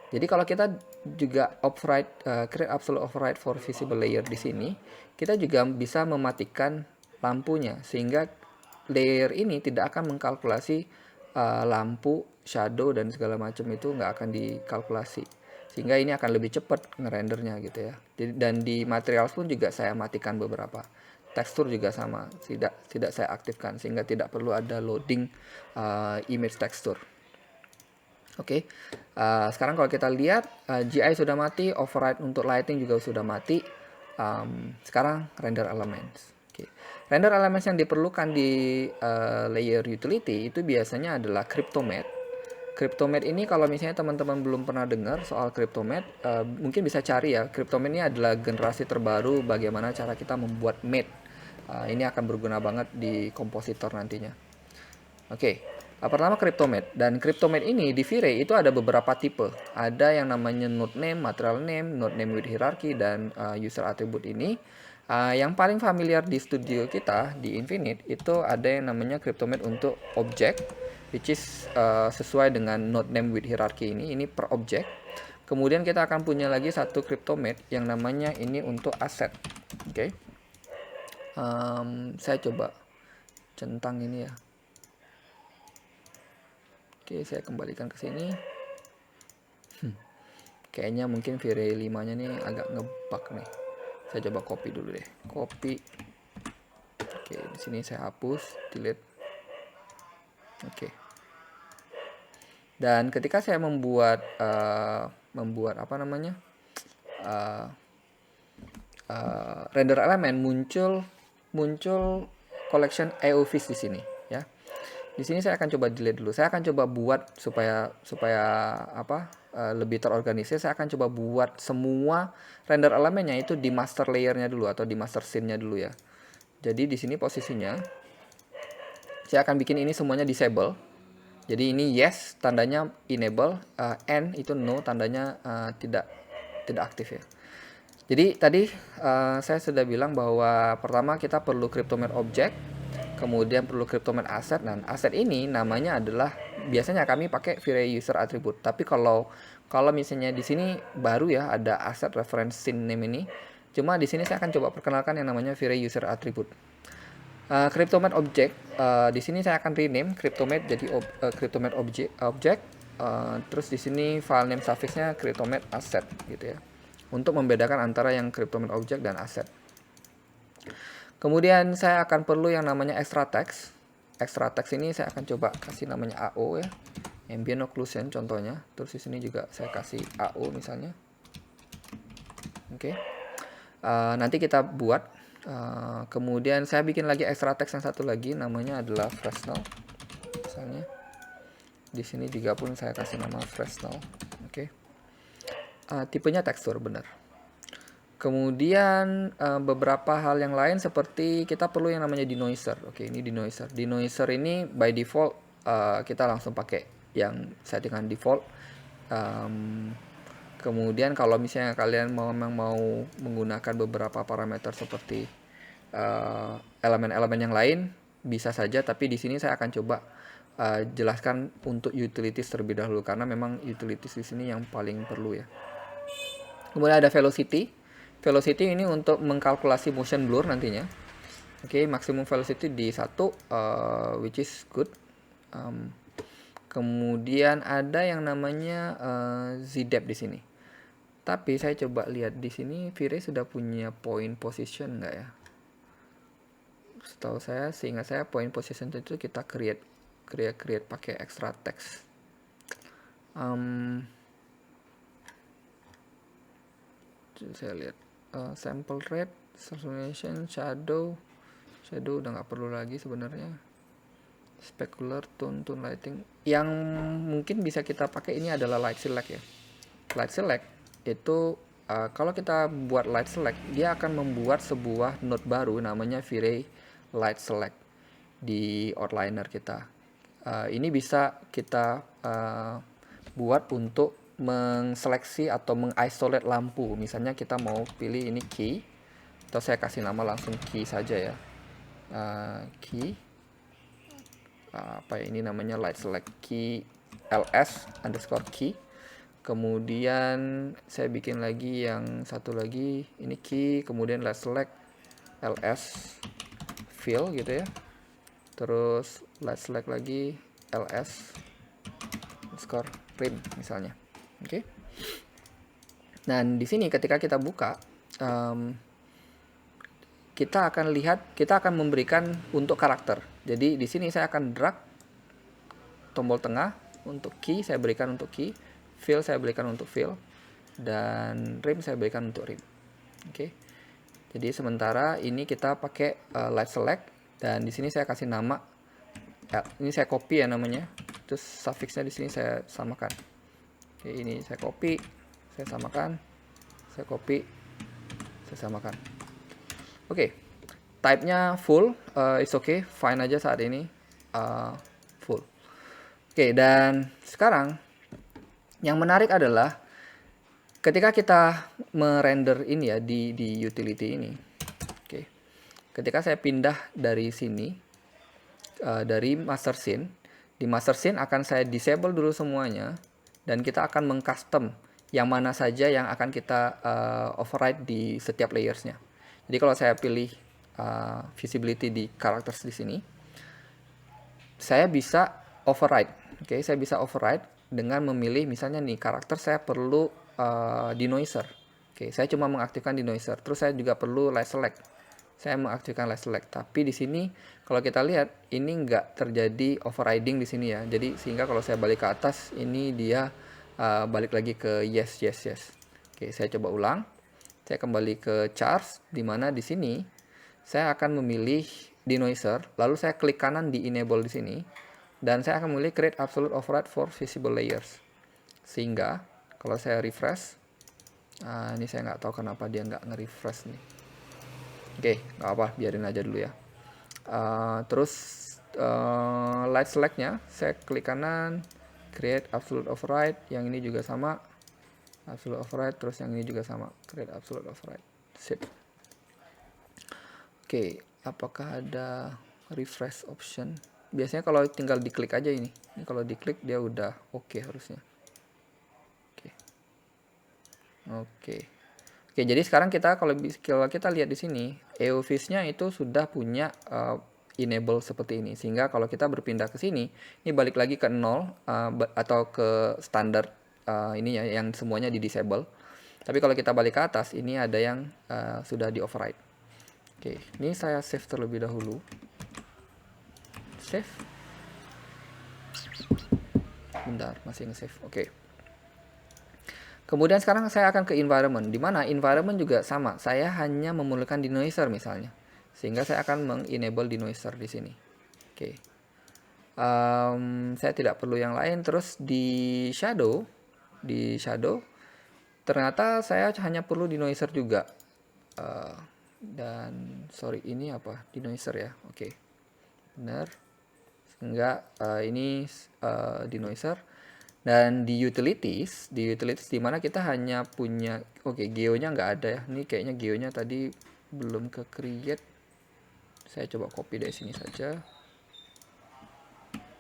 Jadi kalau kita juga override create absolute override for visible layer di sini, kita juga bisa mematikan lampunya sehingga layer ini tidak akan mengkalkulasi lampu, shadow dan segala macam itu nggak akan dikalkulasi. Sehingga ini akan lebih cepat ngerendernya gitu ya. Dan di materials pun juga saya matikan beberapa. Tekstur juga sama, tidak saya aktifkan sehingga tidak perlu ada loading image tekstur. Oke, sekarang kalau kita lihat GI sudah mati, override untuk lighting juga sudah mati. Sekarang render elements. Oke. Render elements yang diperlukan di layer utility itu biasanya adalah CryptoMatte. CryptoMatte ini kalau misalnya teman-teman belum pernah dengar soal CryptoMatte, mungkin bisa cari ya. CryptoMatte ini adalah generasi terbaru bagaimana cara kita membuat matte. Ini akan berguna banget di kompositor nantinya. Oke, pertama CryptoMatte. Dan CryptoMatte ini di V-Ray itu ada beberapa tipe. Ada yang namanya node name, material name, node name with hierarchy, dan user attribute ini. Yang paling familiar di studio kita, di Infinite, itu ada yang namanya CryptoMatte untuk object, which is sesuai dengan node name with hierarchy ini per object. Kemudian kita akan punya lagi satu CryptoMatte yang namanya ini untuk asset. Oke. Saya coba centang ini ya. Oke, saya kembalikan ke sini. Kayaknya mungkin V-Ray 5-nya nih agak ngebug nih. Saya coba copy dulu deh. Copy. Oke, di sini saya hapus, delete. Oke. Dan ketika saya membuat apa namanya? Render element muncul collection AOVs di sini ya. Di sini saya akan coba delete dulu. Saya akan coba buat supaya lebih terorganisir. Saya akan coba buat semua render elemennya itu di master layernya dulu atau di master scene-nya dulu ya. Jadi di sini posisinya saya akan bikin ini semuanya disable. Jadi ini yes tandanya enable, N itu no tandanya tidak aktif ya. Jadi tadi saya sudah bilang bahwa pertama kita perlu CryptoMatte object, kemudian perlu CryptoMatte asset, dan asset ini namanya adalah biasanya kami pakai V-Ray user attribute. Tapi kalau misalnya di sini baru ya ada asset reference scene name ini. Cuma di sini saya akan coba perkenalkan yang namanya V-Ray user attribute. CryptoMatte object di sini saya akan rename CryptoMatte jadi CryptoMatte object. Terus di sini file name suffixnya CryptoMatte asset gitu ya. Untuk membedakan antara yang CryptoMatte object dan asset. Kemudian saya akan perlu yang namanya extra text. Extra text ini saya akan coba kasih namanya AO ya. Ambient occlusion contohnya. Terus di sini juga saya kasih AO misalnya. Oke. Nanti kita buat. Kemudian saya bikin lagi extra text yang satu lagi namanya adalah Fresnel. Misalnya. Di sini juga pun saya kasih nama Fresnel. Oke. Tipenya tekstur benar. Kemudian beberapa hal yang lain seperti kita perlu yang namanya denoiser. Oke, ini denoiser. Denoiser ini by default kita langsung pakai yang settingan default. Kemudian kalau misalnya kalian memang mau menggunakan beberapa parameter seperti elemen-elemen yang lain bisa saja. Tapi di sini saya akan coba jelaskan untuk utilities terlebih dahulu karena memang utilities di sini yang paling perlu ya. Kemudian ada velocity. Velocity ini untuk mengkalkulasi motion blur nantinya. Oke, maksimum velocity di 1 which is good. Kemudian ada yang namanya Z-depth di sini. Tapi saya coba lihat di sini V-Ray sudah punya point position enggak ya? Setahu saya, seingat saya point position itu kita create pakai extra text. Saya lihat sample rate, saturation, shadow udah nggak perlu lagi sebenarnya. Specular, tone lighting. Yang mungkin bisa kita pakai ini adalah light select ya. Light select itu kalau kita buat light select, dia akan membuat sebuah node baru namanya V-Ray light select di outliner kita. Ini bisa kita buat untuk mengseleksi atau mengisolate lampu. Misalnya kita mau pilih ini key, atau saya kasih nama langsung key saja ya. Key apa ya, ini namanya light select key ls underscore key. Kemudian saya bikin lagi yang satu lagi, ini key, kemudian light select ls fill gitu ya. Terus light select lagi ls underscore rim misalnya. Oke. Dan di sini ketika kita buka, kita akan lihat, kita akan memberikan untuk karakter. Jadi di sini saya akan drag tombol tengah untuk key, saya berikan untuk key, fill saya berikan untuk fill, dan rim saya berikan untuk rim. Oke. Jadi sementara ini kita pakai light select, dan di sini saya kasih nama. Ini saya copy ya namanya. Terus suffixnya di sini saya samakan. Oke, ini saya copy, saya samakan, saya copy, saya samakan. Oke, type-nya full, it's okay, fine aja saat ini, full. Oke, dan sekarang yang menarik adalah ketika kita merender ini ya di utility ini. Oke, ketika saya pindah dari sini, dari master scene, di master scene akan saya disable dulu semuanya, dan kita akan mengcustom yang mana saja yang akan kita override di setiap layersnya. Jadi kalau saya pilih visibility di characters di sini, saya bisa override. Oke, saya bisa override dengan memilih misalnya nih karakter saya perlu denoiser. Oke, saya cuma mengaktifkan denoiser. Terus saya juga perlu light select. Saya mengaktifkan light select. Tapi di sini kalau kita lihat ini nggak terjadi overriding di sini ya. Jadi sehingga kalau saya balik ke atas ini dia balik lagi ke yes. Oke, saya coba ulang. Saya kembali ke charts, di mana di sini saya akan memilih denoiser, lalu saya klik kanan di enable di sini, dan saya akan memilih create absolute override for visible layers. Sehingga kalau saya refresh, ini saya nggak tahu kenapa dia nggak nge-refresh nih. Oke, nggak apa, biarin aja dulu ya. Terus light selectnya saya klik kanan, create absolute override, yang ini juga sama. Absolute override, terus yang ini juga sama, create absolute override. Sip. Oke, apakah ada refresh option? Biasanya kalau tinggal diklik aja ini. Ini kalau diklik dia udah oke harusnya. Oke, jadi sekarang kita kalau kita lihat di sini, EOFIS-nya itu sudah punya enable seperti ini. Sehingga kalau kita berpindah ke sini, ini balik lagi ke 0 atau ke standar ini ya, yang semuanya di disable. Tapi kalau kita balik ke atas, ini ada yang sudah di override. Oke, ini saya save terlebih dahulu. Save. Bentar, masih nge-save. Oke. Kemudian sekarang saya akan ke environment, di mana environment juga sama. Saya hanya memerlukan denoiser misalnya, sehingga saya akan mengenable denoiser di sini. Oke. Saya tidak perlu yang lain. Terus di shadow, ternyata saya hanya perlu denoiser juga. Dan sorry, ini apa? Denoiser ya. Oke. Benar. Sehingga ini denoiser. Dan di utilities di mana kita hanya punya, geonya nggak ada ya. Ini kayaknya geonya tadi belum ke create. Saya coba copy dari sini saja.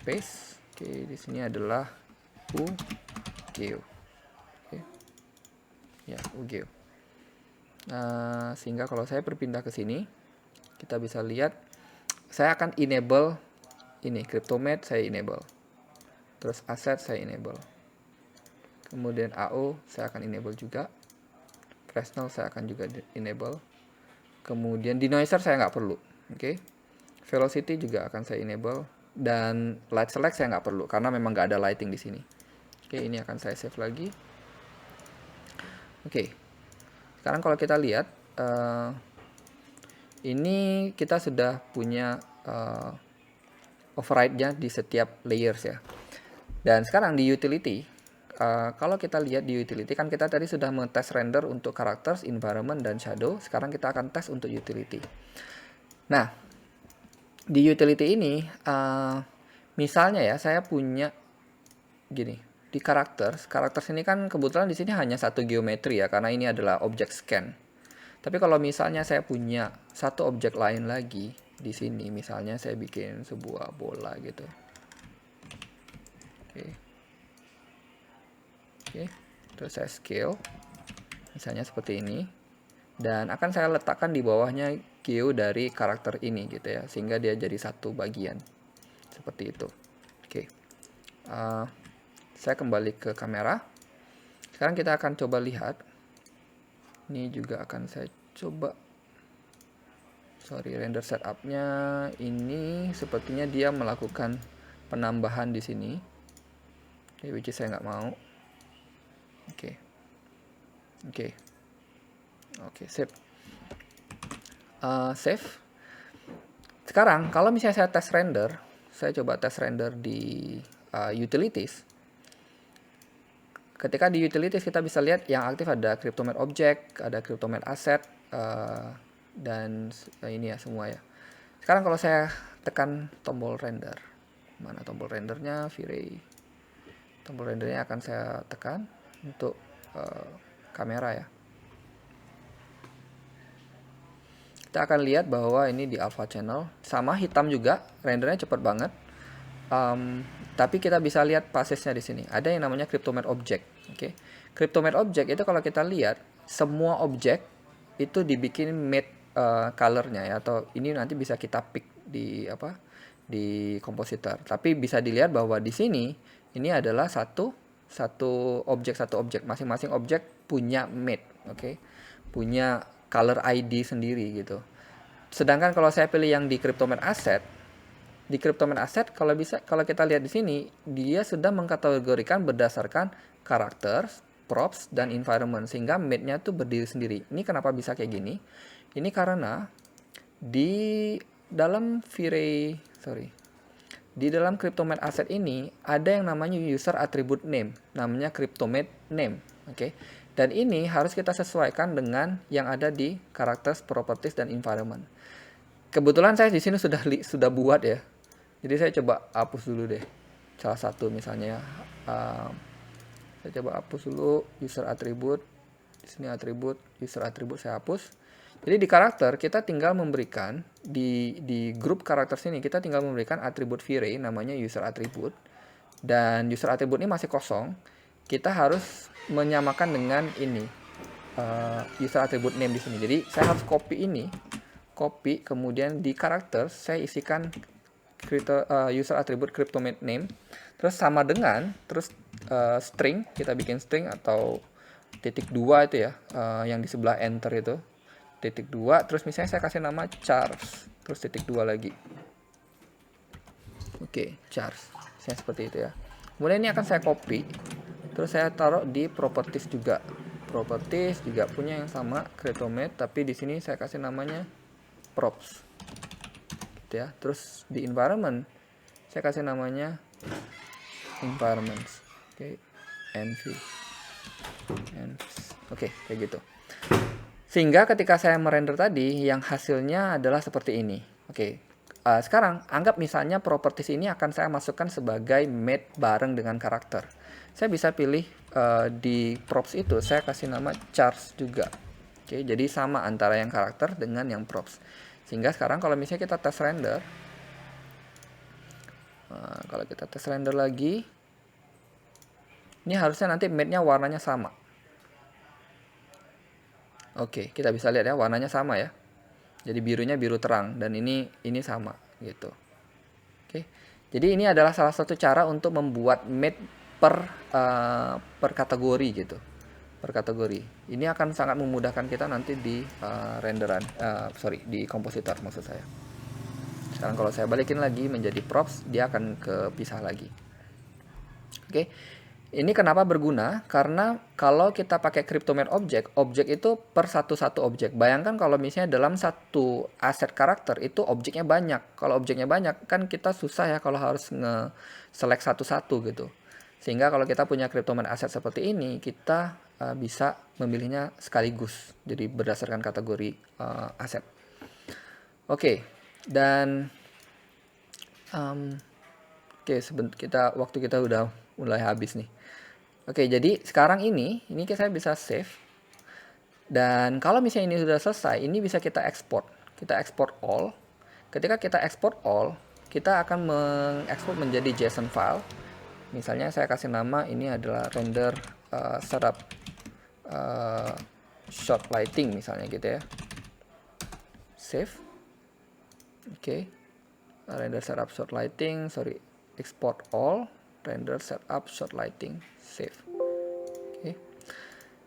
Paste. Oke, di sini adalah geo. Oke. Ya, geo. Sehingga kalau saya berpindah ke sini, kita bisa lihat saya akan enable ini CryptoMate, saya enable. Terus asset saya enable. Kemudian AO saya akan enable juga. Fresnel saya akan juga enable. Kemudian denoiser saya nggak perlu. Oke. Velocity juga akan saya enable. Dan light select saya nggak perlu karena memang nggak ada lighting di sini. Oke, ini akan saya save lagi. Oke. Sekarang kalau kita lihat, ini kita sudah punya override-nya di setiap layers ya. Dan sekarang di utility, kalau kita lihat di utility kan kita tadi sudah mengetes render untuk characters, environment, dan shadow. Sekarang kita akan tes untuk utility. Nah, di utility ini Misalnya ya, saya punya gini, di karakter ini kan kebetulan di sini hanya satu geometri ya, karena ini adalah objek scan. Tapi kalau misalnya saya punya satu objek lain lagi di sini, misalnya saya bikin sebuah bola gitu. Oke. Oke. Terus saya scale. Misalnya seperti ini. Dan akan saya letakkan di bawahnya geo dari karakter ini gitu ya, sehingga dia jadi satu bagian. Seperti itu. Oke. Saya kembali ke kamera. Sekarang kita akan coba lihat. Ini juga akan saya coba. Render setupnya ini sepertinya dia melakukan penambahan di sini. Oke, which is saya nggak mau. Oke, save. Save. Sekarang kalau misalnya saya tes render, saya coba tes render di utilities. Ketika di utilities kita bisa lihat yang aktif ada CryptoMatte Object, ada CryptoMatte Asset, dan ini ya semua ya. Sekarang kalau saya tekan tombol render, mana tombol rendernya? V-Ray. Tombol rendernya akan saya tekan untuk kamera ya. Kita akan lihat bahwa ini di alpha channel, sama hitam juga, rendernya cepat banget. Tapi kita bisa lihat passage-nya di sini. Ada yang namanya CryptoMatte Object. Oke. CryptoMatte Object itu kalau kita lihat semua objek itu dibikin matte color-nya ya, atau ini nanti bisa kita pick di di kompositor. Tapi bisa dilihat bahwa di sini ini adalah satu objek, masing-masing objek punya matte, oke. Punya color ID sendiri gitu. Sedangkan kalau saya pilih yang di CryptoMatte Asset, kalau kita lihat di sini dia sudah mengkategorikan berdasarkan karakter, props, dan environment, sehingga matte-nya tuh berdiri sendiri. Ini kenapa bisa kayak gini? Ini karena di dalam di dalam CryptoMatte Asset ini ada yang namanya user attribute name, namanya CryptoMatte name, oke. Dan ini harus kita sesuaikan dengan yang ada di characters, properties, dan environment. Kebetulan saya di sini sudah buat ya. Jadi saya coba hapus dulu deh. Salah satu misalnya saya coba hapus dulu user attribute. Di sini attribute, user attribute saya hapus. Jadi di karakter kita tinggal memberikan di grup karakter sini kita tinggal memberikan atribut V-Ray namanya user attribute, dan user attribute ini masih kosong. Kita harus menyamakan dengan ini user attribute name di sini. Jadi saya harus copy kemudian di karakter saya isikan user attribute CryptoMatte name, terus sama dengan string, kita bikin string atau .2 itu ya, yang di sebelah enter itu .2, terus misalnya saya kasih nama Charles, terus .2 lagi. Oke, Charles. Saya seperti itu ya. Kemudian ini akan saya copy, terus saya taruh di properties juga. Properties juga punya yang sama CryptoMatte, tapi di sini saya kasih namanya props. Gitu ya. Terus di environment saya kasih namanya environments. Oke, NV. Oke, kayak gitu. Sehingga ketika saya merender tadi, yang hasilnya adalah seperti ini. Oke, sekarang anggap misalnya properties ini akan saya masukkan sebagai matte bareng dengan karakter. Saya bisa pilih di props itu, saya kasih nama Charles juga. Oke, jadi sama antara yang karakter dengan yang props. Sehingga sekarang kalau misalnya kita tes render, lagi, ini harusnya nanti matte-nya warnanya sama. Oke, kita bisa lihat ya warnanya sama ya. Jadi birunya biru terang dan ini sama gitu. Oke. Jadi ini adalah salah satu cara untuk membuat matte per kategori gitu. Per kategori. Ini akan sangat memudahkan kita nanti di di kompositor maksud saya. Sekarang kalau saya balikin lagi menjadi props, dia akan kepisah lagi. Oke. Ini kenapa berguna? Karena kalau kita pakai CryptoMatte objek itu per satu objek. Bayangkan kalau misalnya dalam satu aset karakter itu objeknya banyak. Kalau objeknya banyak kan kita susah ya kalau harus nge-select satu-satu gitu. Sehingga kalau kita punya CryptoMatte Asset seperti ini, kita bisa memilihnya sekaligus. Jadi berdasarkan kategori aset. Oke, dan Oke, waktu kita udah mulai habis nih. Oke, jadi sekarang ini saya bisa save. Dan kalau misalnya ini sudah selesai, ini bisa kita ekspor. Kita ekspor all. Ketika kita ekspor all, kita akan mengekspor menjadi JSON file. Misalnya saya kasih nama ini adalah render setup shot lighting misalnya gitu ya. Save. Oke. Render setup shot lighting, export all, render setup shot lighting, save. Oke.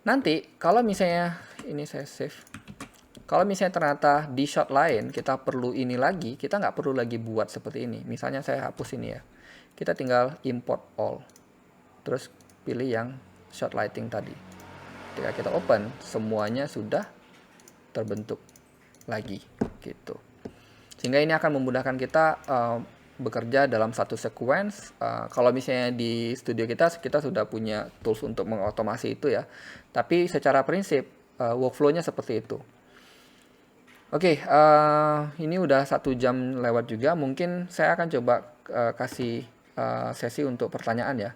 Nanti kalau misalnya ini saya save, kalau misalnya ternyata di shot lain kita perlu ini lagi, kita nggak perlu lagi buat seperti ini. Misalnya saya hapus ini ya, kita tinggal import all, terus pilih yang shot lighting tadi. Ketika kita open, semuanya sudah terbentuk lagi gitu. Sehingga ini akan memudahkan kita bekerja dalam satu sequence. Kalau misalnya di studio kita sudah punya tools untuk mengotomasi itu ya. Tapi secara prinsip workflow-nya seperti itu. Oke, ini udah 1 jam lewat juga. Mungkin saya akan coba kasih sesi untuk pertanyaan ya.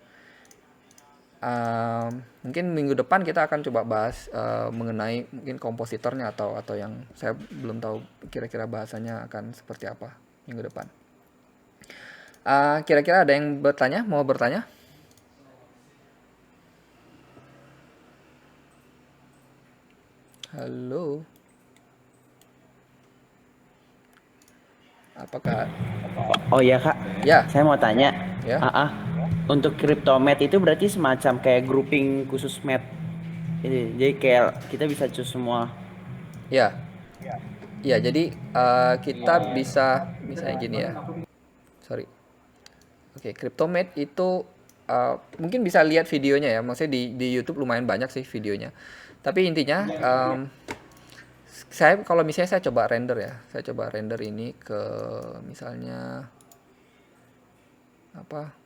Mungkin minggu depan kita akan coba bahas mengenai mungkin kompositornya atau yang saya belum tahu kira-kira bahasanya akan seperti apa minggu depan. Kira-kira ada yang mau bertanya? Halo. Apakah? Oh iya kak, Ya. saya mau tanya. Ya. Untuk CryptoMate itu berarti semacam kayak grouping khusus mate. Jadi kayak kita bisa choose semua. Ya. Ya, jadi kita bisa misalnya gini ya. Sorry. Oke, CryptoMate itu mungkin bisa lihat videonya ya. Maksudnya di YouTube lumayan banyak sih videonya. Tapi intinya kalau misalnya saya coba render ya. Saya coba render ini ke misalnya apa?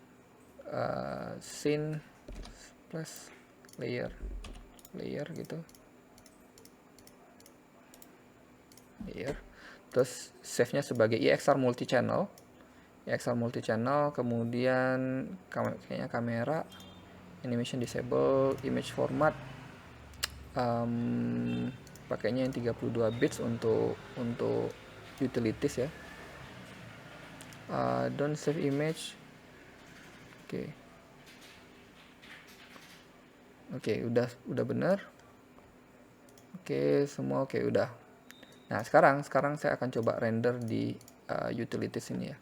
Scene plus layer gitu. Terus save-nya sebagai EXR multi-channel, kemudian kayaknya kamera, animation disable, image format, pakainya yang 32 bits untuk utilities ya. Don't save image. Oke, udah benar. Oke, semua oke udah. Nah, sekarang saya akan coba render di utilities ini ya.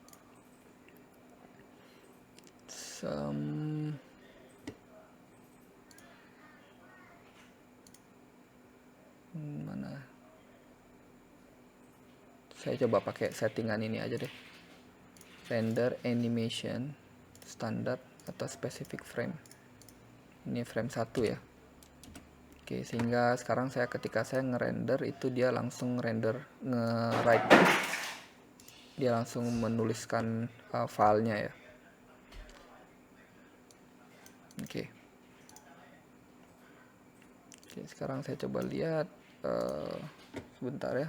Mana? Saya coba pakai settingan ini aja deh. Render animation standard atau specific frame. Ini frame 1 ya. Oke, sehingga sekarang ketika saya ngerender itu dia langsung render nge-write. Dia langsung menuliskan filenya ya. Oke, sekarang saya coba lihat sebentar ya.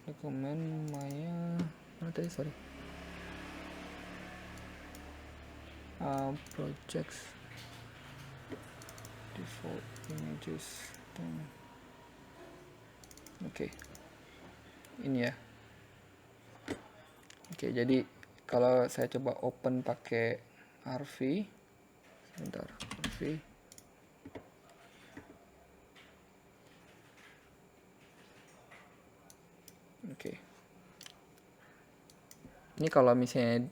Dokumen Maya mana tadi, sorry. Projects default images. Oke. Ini ya. Oke, jadi kalau saya coba open pakai RV, sebentar, RV. Oke. Ini kalau misalnya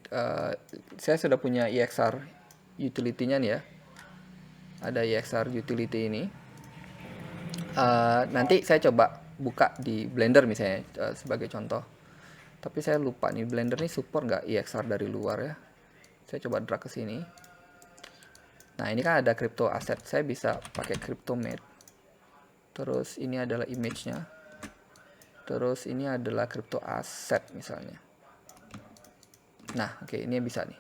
saya sudah punya EXR utility-nya nih ya. Ada EXR utility ini. Nanti saya coba buka di Blender misalnya sebagai contoh. Tapi saya lupa nih, Blender nih support nggak EXR dari luar ya. Saya coba drag ke sini. Nah, ini kan ada crypto asset. Saya bisa pakai CryptoMate. Terus ini adalah image-nya. Terus ini adalah crypto asset misalnya. Nah, oke, ini bisa nih.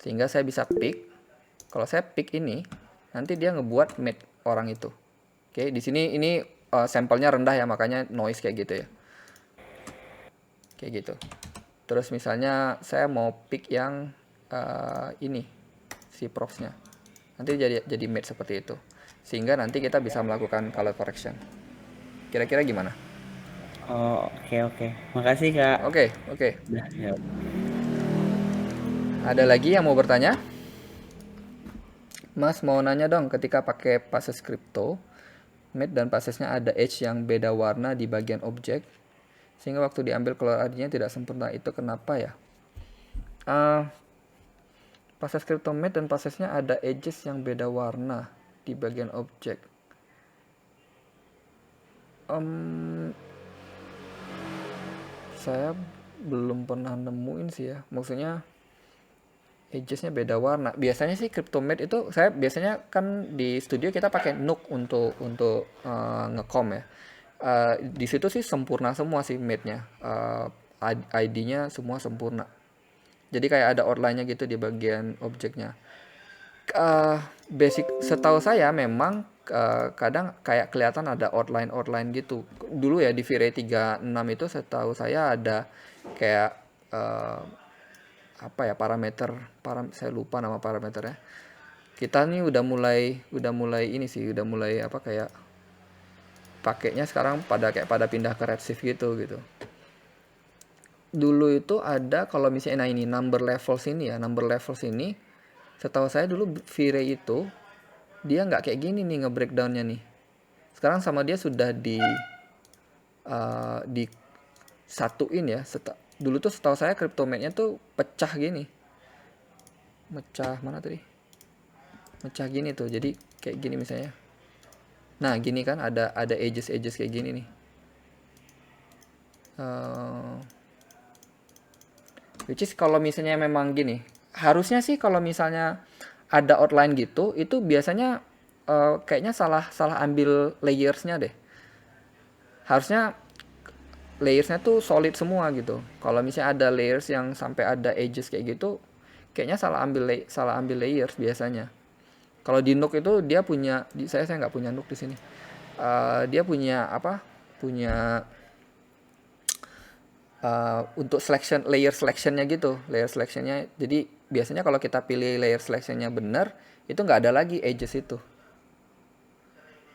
Sehingga saya bisa pick. Kalau saya pick ini, nanti dia ngebuat mate orang itu. Oke, di sini ini sampelnya rendah ya, makanya noise kayak gitu ya. kayak gitu. Terus misalnya saya mau pick yang ini si props-nya, nanti jadi matte seperti itu, sehingga nanti kita bisa melakukan color correction. Kira-kira gimana? Oh, oke oke. Makasih, Kak. Oke, oke. Udah, ya. Ada lagi yang mau bertanya? Mas mau nanya dong, ketika pakai Pases Crypto, matte dan pasesnya ada edge yang beda warna di bagian objek, sehingga waktu diambil keluar ID-nya tidak sempurna. Itu kenapa ya? Pases Crypto matte dan pasesnya ada edges yang beda warna di bagian objek. Saya belum pernah nemuin sih ya. Maksudnya edgesnya beda warna. Biasanya sih Cryptomate itu saya biasanya kan di studio kita pakai Nook untuk ngecom ya. Di situ sih sempurna semua sih mate-nya. ID-nya semua sempurna. Jadi kayak ada outline-nya gitu di bagian objeknya. Basic setahu saya memang kadang kayak kelihatan ada outline gitu. Dulu ya di V-Ray 36 itu setahu saya ada kayak apa ya saya lupa nama parameternya. Kita nih udah mulai ini sih, udah mulai apa kayak pakainya sekarang pada pindah ke Redshift gitu. Dulu itu ada kalau misalnya ini number levels ini setahu saya dulu V-Ray itu dia nggak kayak gini nih nge-breakdownnya nih. Sekarang sama dia sudah di satuin ya. Dulu tuh setahu saya CryptoMate-nya tuh pecah gini. Mecah mana tadi? Mecah gini tuh. Jadi kayak gini misalnya. Nah, gini kan ada edges kayak gini nih. Which is kalau misalnya memang gini, harusnya sih kalau misalnya ada outline gitu, itu biasanya kayaknya salah ambil layersnya deh. Harusnya layersnya tuh solid semua gitu. Kalau misalnya ada layers yang sampai ada edges kayak gitu, kayaknya salah ambil layers biasanya. Kalau di Nook itu dia punya, saya nggak punya Nook di sini. Dia punya apa? Punya untuk layer selectionnya gitu, layer selectionnya. Jadi biasanya kalau kita pilih layer selectionnya benar, itu nggak ada lagi edges itu.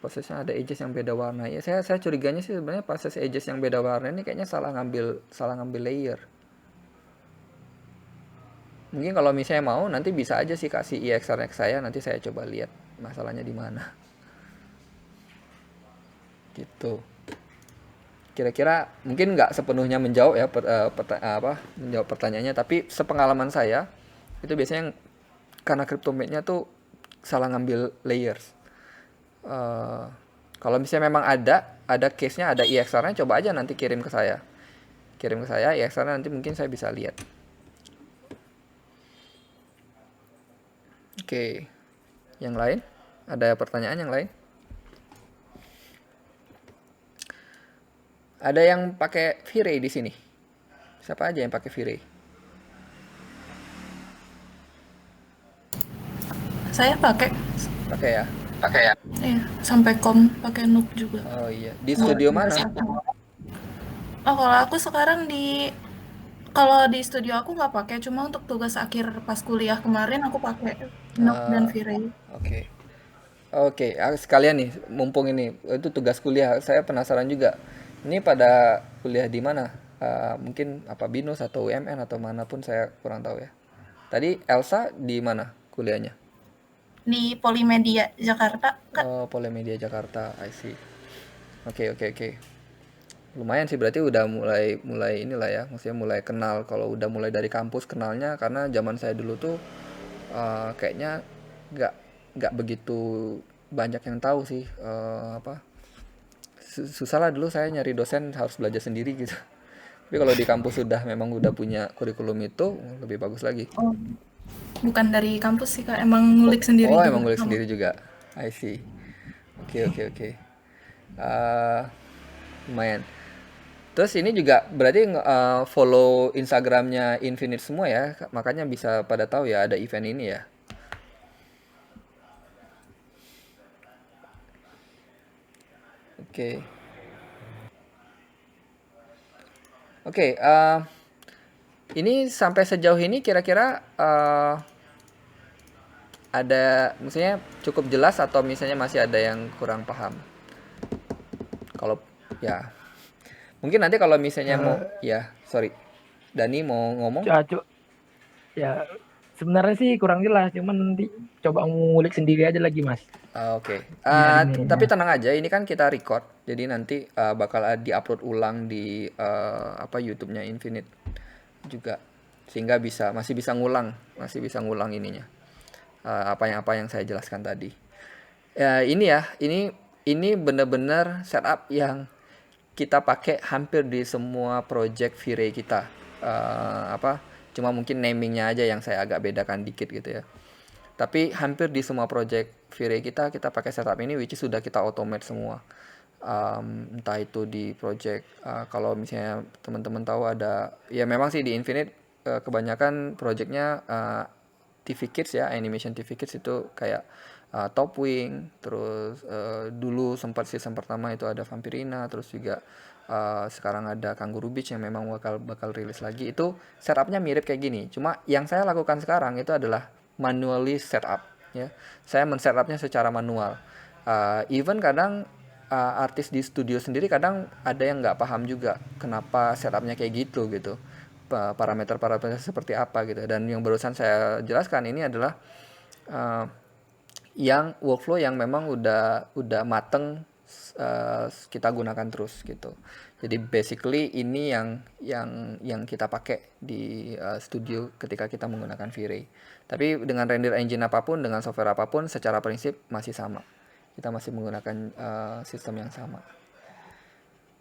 Prosesnya ada edges yang beda warna. Ya saya curiganya sih sebenarnya proses edges yang beda warna ini kayaknya salah ngambil layer. Mungkin kalau misalnya mau nanti bisa aja sih kasih EXR ke saya, nanti saya coba lihat masalahnya di mana. Gitu. Kira-kira mungkin nggak sepenuhnya menjawab ya menjawab pertanyaannya, tapi sepengalaman saya itu biasanya karena CryptoMate-nya tuh salah ngambil layers. Kalau misalnya memang ada case-nya, ada EXR-nya, coba aja nanti kirim ke saya EXR-nya, nanti mungkin saya bisa lihat. Oke, yang lain ada pertanyaan yang lain? Ada yang pakai V-Ray di sini? Siapa aja yang pakai V-Ray? Saya pakai. Pakai ya? Iya, sampai kom pakai Nook juga. Oh iya, di studio mana? Oh, kalau aku sekarang kalau di studio aku nggak pakai, cuma untuk tugas akhir pas kuliah kemarin aku pakai Nook dan V-Ray. Oke. Oke, sekalian nih, mumpung ini itu tugas kuliah, saya penasaran juga. Ini pada kuliah di mana? Mungkin apa BINUS atau UMN atau manapun, saya kurang tahu ya. Tadi Elsa di mana kuliahnya? Di Polimedia Jakarta, Kak. Oh, Polimedia Jakarta, I see. Oke. Lumayan sih, berarti udah mulai inilah ya, maksudnya mulai kenal. Kalau udah mulai dari kampus kenalnya, karena zaman saya dulu tuh kayaknya nggak begitu banyak yang tahu sih, susah lah dulu saya nyari dosen, harus belajar sendiri gitu. Tapi kalau di kampus memang udah punya kurikulum itu, lebih bagus lagi. Oh, bukan dari kampus sih, Kak. Emang ngulik sendiri Oh, juga. emang ngulik sendiri juga. I see. Oke. Lumayan. Terus ini juga berarti follow Instagramnya Infinite semua ya, makanya bisa pada tahu ya ada event ini ya. Oke. Oke, ini sampai sejauh ini kira-kira ada misalnya cukup jelas atau misalnya masih ada yang kurang paham? Kalau ya, mungkin nanti kalau misalnya mau Eh, ya, sorry. Dani mau ngomong? ya, ya, sebenarnya sih kurang jelas, cuman nanti coba ngulik sendiri aja lagi Mas. Oke. Biar ini Tapi ya. tenang aja, ini kan kita record, jadi nanti bakal di-upload ulang di apa YouTube-nya Infinite juga, sehingga masih bisa ngulang ininya, apa yang saya jelaskan tadi. Ya, ini benar-benar setup yang kita pakai hampir di semua project V-Ray kita. Apa? Cuma mungkin namingnya aja yang saya agak bedakan dikit gitu ya. Tapi hampir di semua project V-Ray kita pakai setup ini, which is sudah kita automate semua. Entah itu di project, kalau misalnya teman-teman tahu ada, ya memang sih di Infinite kebanyakan projectnya TV Kids ya, animation TV Kids itu kayak Top Wing, terus dulu sempat season pertama itu ada Vampirina, terus juga sekarang ada Kangaroo Beach yang memang bakal rilis lagi. Itu setupnya mirip kayak gini, cuma yang saya lakukan sekarang itu adalah manually setup ya. Saya men-setupnya secara manual. Even kadang artis di studio sendiri kadang ada yang nggak paham juga kenapa setupnya kayak gitu, parameter-parameter seperti apa gitu. Dan yang barusan saya jelaskan ini adalah uh, yang workflow yang memang udah mateng, kita gunakan terus gitu. Jadi basically ini yang kita pakai di studio ketika kita menggunakan V-Ray. Tapi dengan render engine apapun, dengan software apapun, secara prinsip masih sama. Kita masih menggunakan sistem yang sama.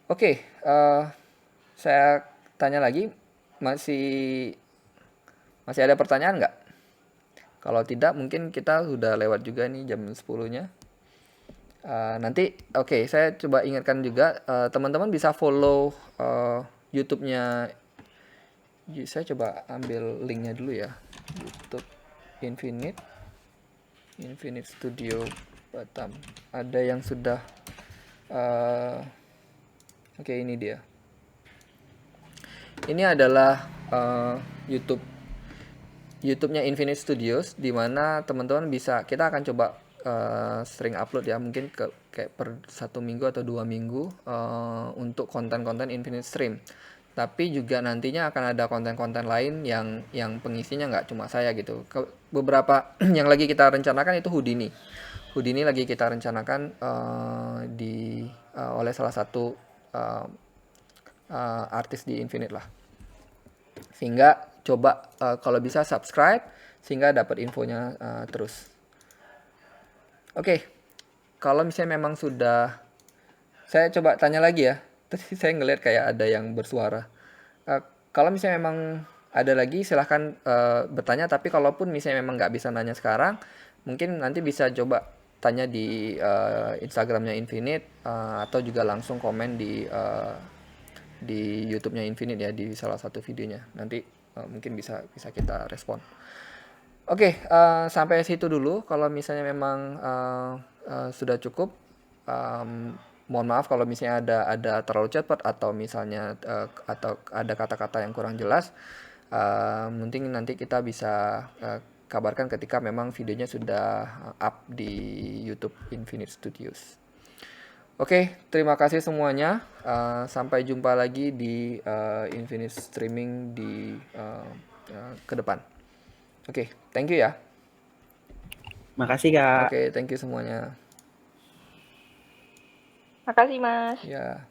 Oke, saya tanya lagi, masih masih ada pertanyaan nggak? Kalau tidak, mungkin kita sudah lewat juga nih jam 10-nya. Nanti, oke, saya coba ingatkan juga, teman-teman bisa follow YouTube-nya. Saya coba ambil linknya dulu ya. YouTube Infinite, Infinite Studio Batam. Ada yang sudah, oke, ini dia. Ini adalah YouTube-nya Infinite Studios, di mana teman-teman bisa, kita akan coba sering upload ya, mungkin kayak per 1 minggu atau 2 minggu untuk konten-konten Infinite Stream. Tapi juga nantinya akan ada konten-konten lain yang pengisinya nggak cuma saya gitu. Beberapa yang lagi kita rencanakan itu Houdini. Houdini lagi kita rencanakan oleh salah satu artis di Infinite lah. Sehingga coba kalau bisa subscribe sehingga dapat infonya terus. Oke, kalau misalnya memang sudah, saya coba tanya lagi ya. Tadi saya ngelihat kayak ada yang bersuara. Kalau misalnya memang ada lagi silahkan bertanya. Tapi kalaupun misalnya memang nggak bisa nanya sekarang, mungkin nanti bisa coba tanya di Instagramnya Infinite, atau juga langsung komen di YouTube-nya Infinite ya, di salah satu videonya. Nanti mungkin bisa kita respon. Oke, sampai situ dulu. Kalau misalnya memang sudah cukup, mohon maaf kalau misalnya ada terlalu cepat atau misalnya atau ada kata-kata yang kurang jelas. Mungkin nanti kita bisa kabarkan ketika memang videonya sudah up di YouTube Infinite Studios. Oke, terima kasih semuanya. Sampai jumpa lagi di Infinite Streaming di ke depan. Oke, thank you ya. Makasih Kak. Oke, thank you semuanya. Makasih, Mas. Ya.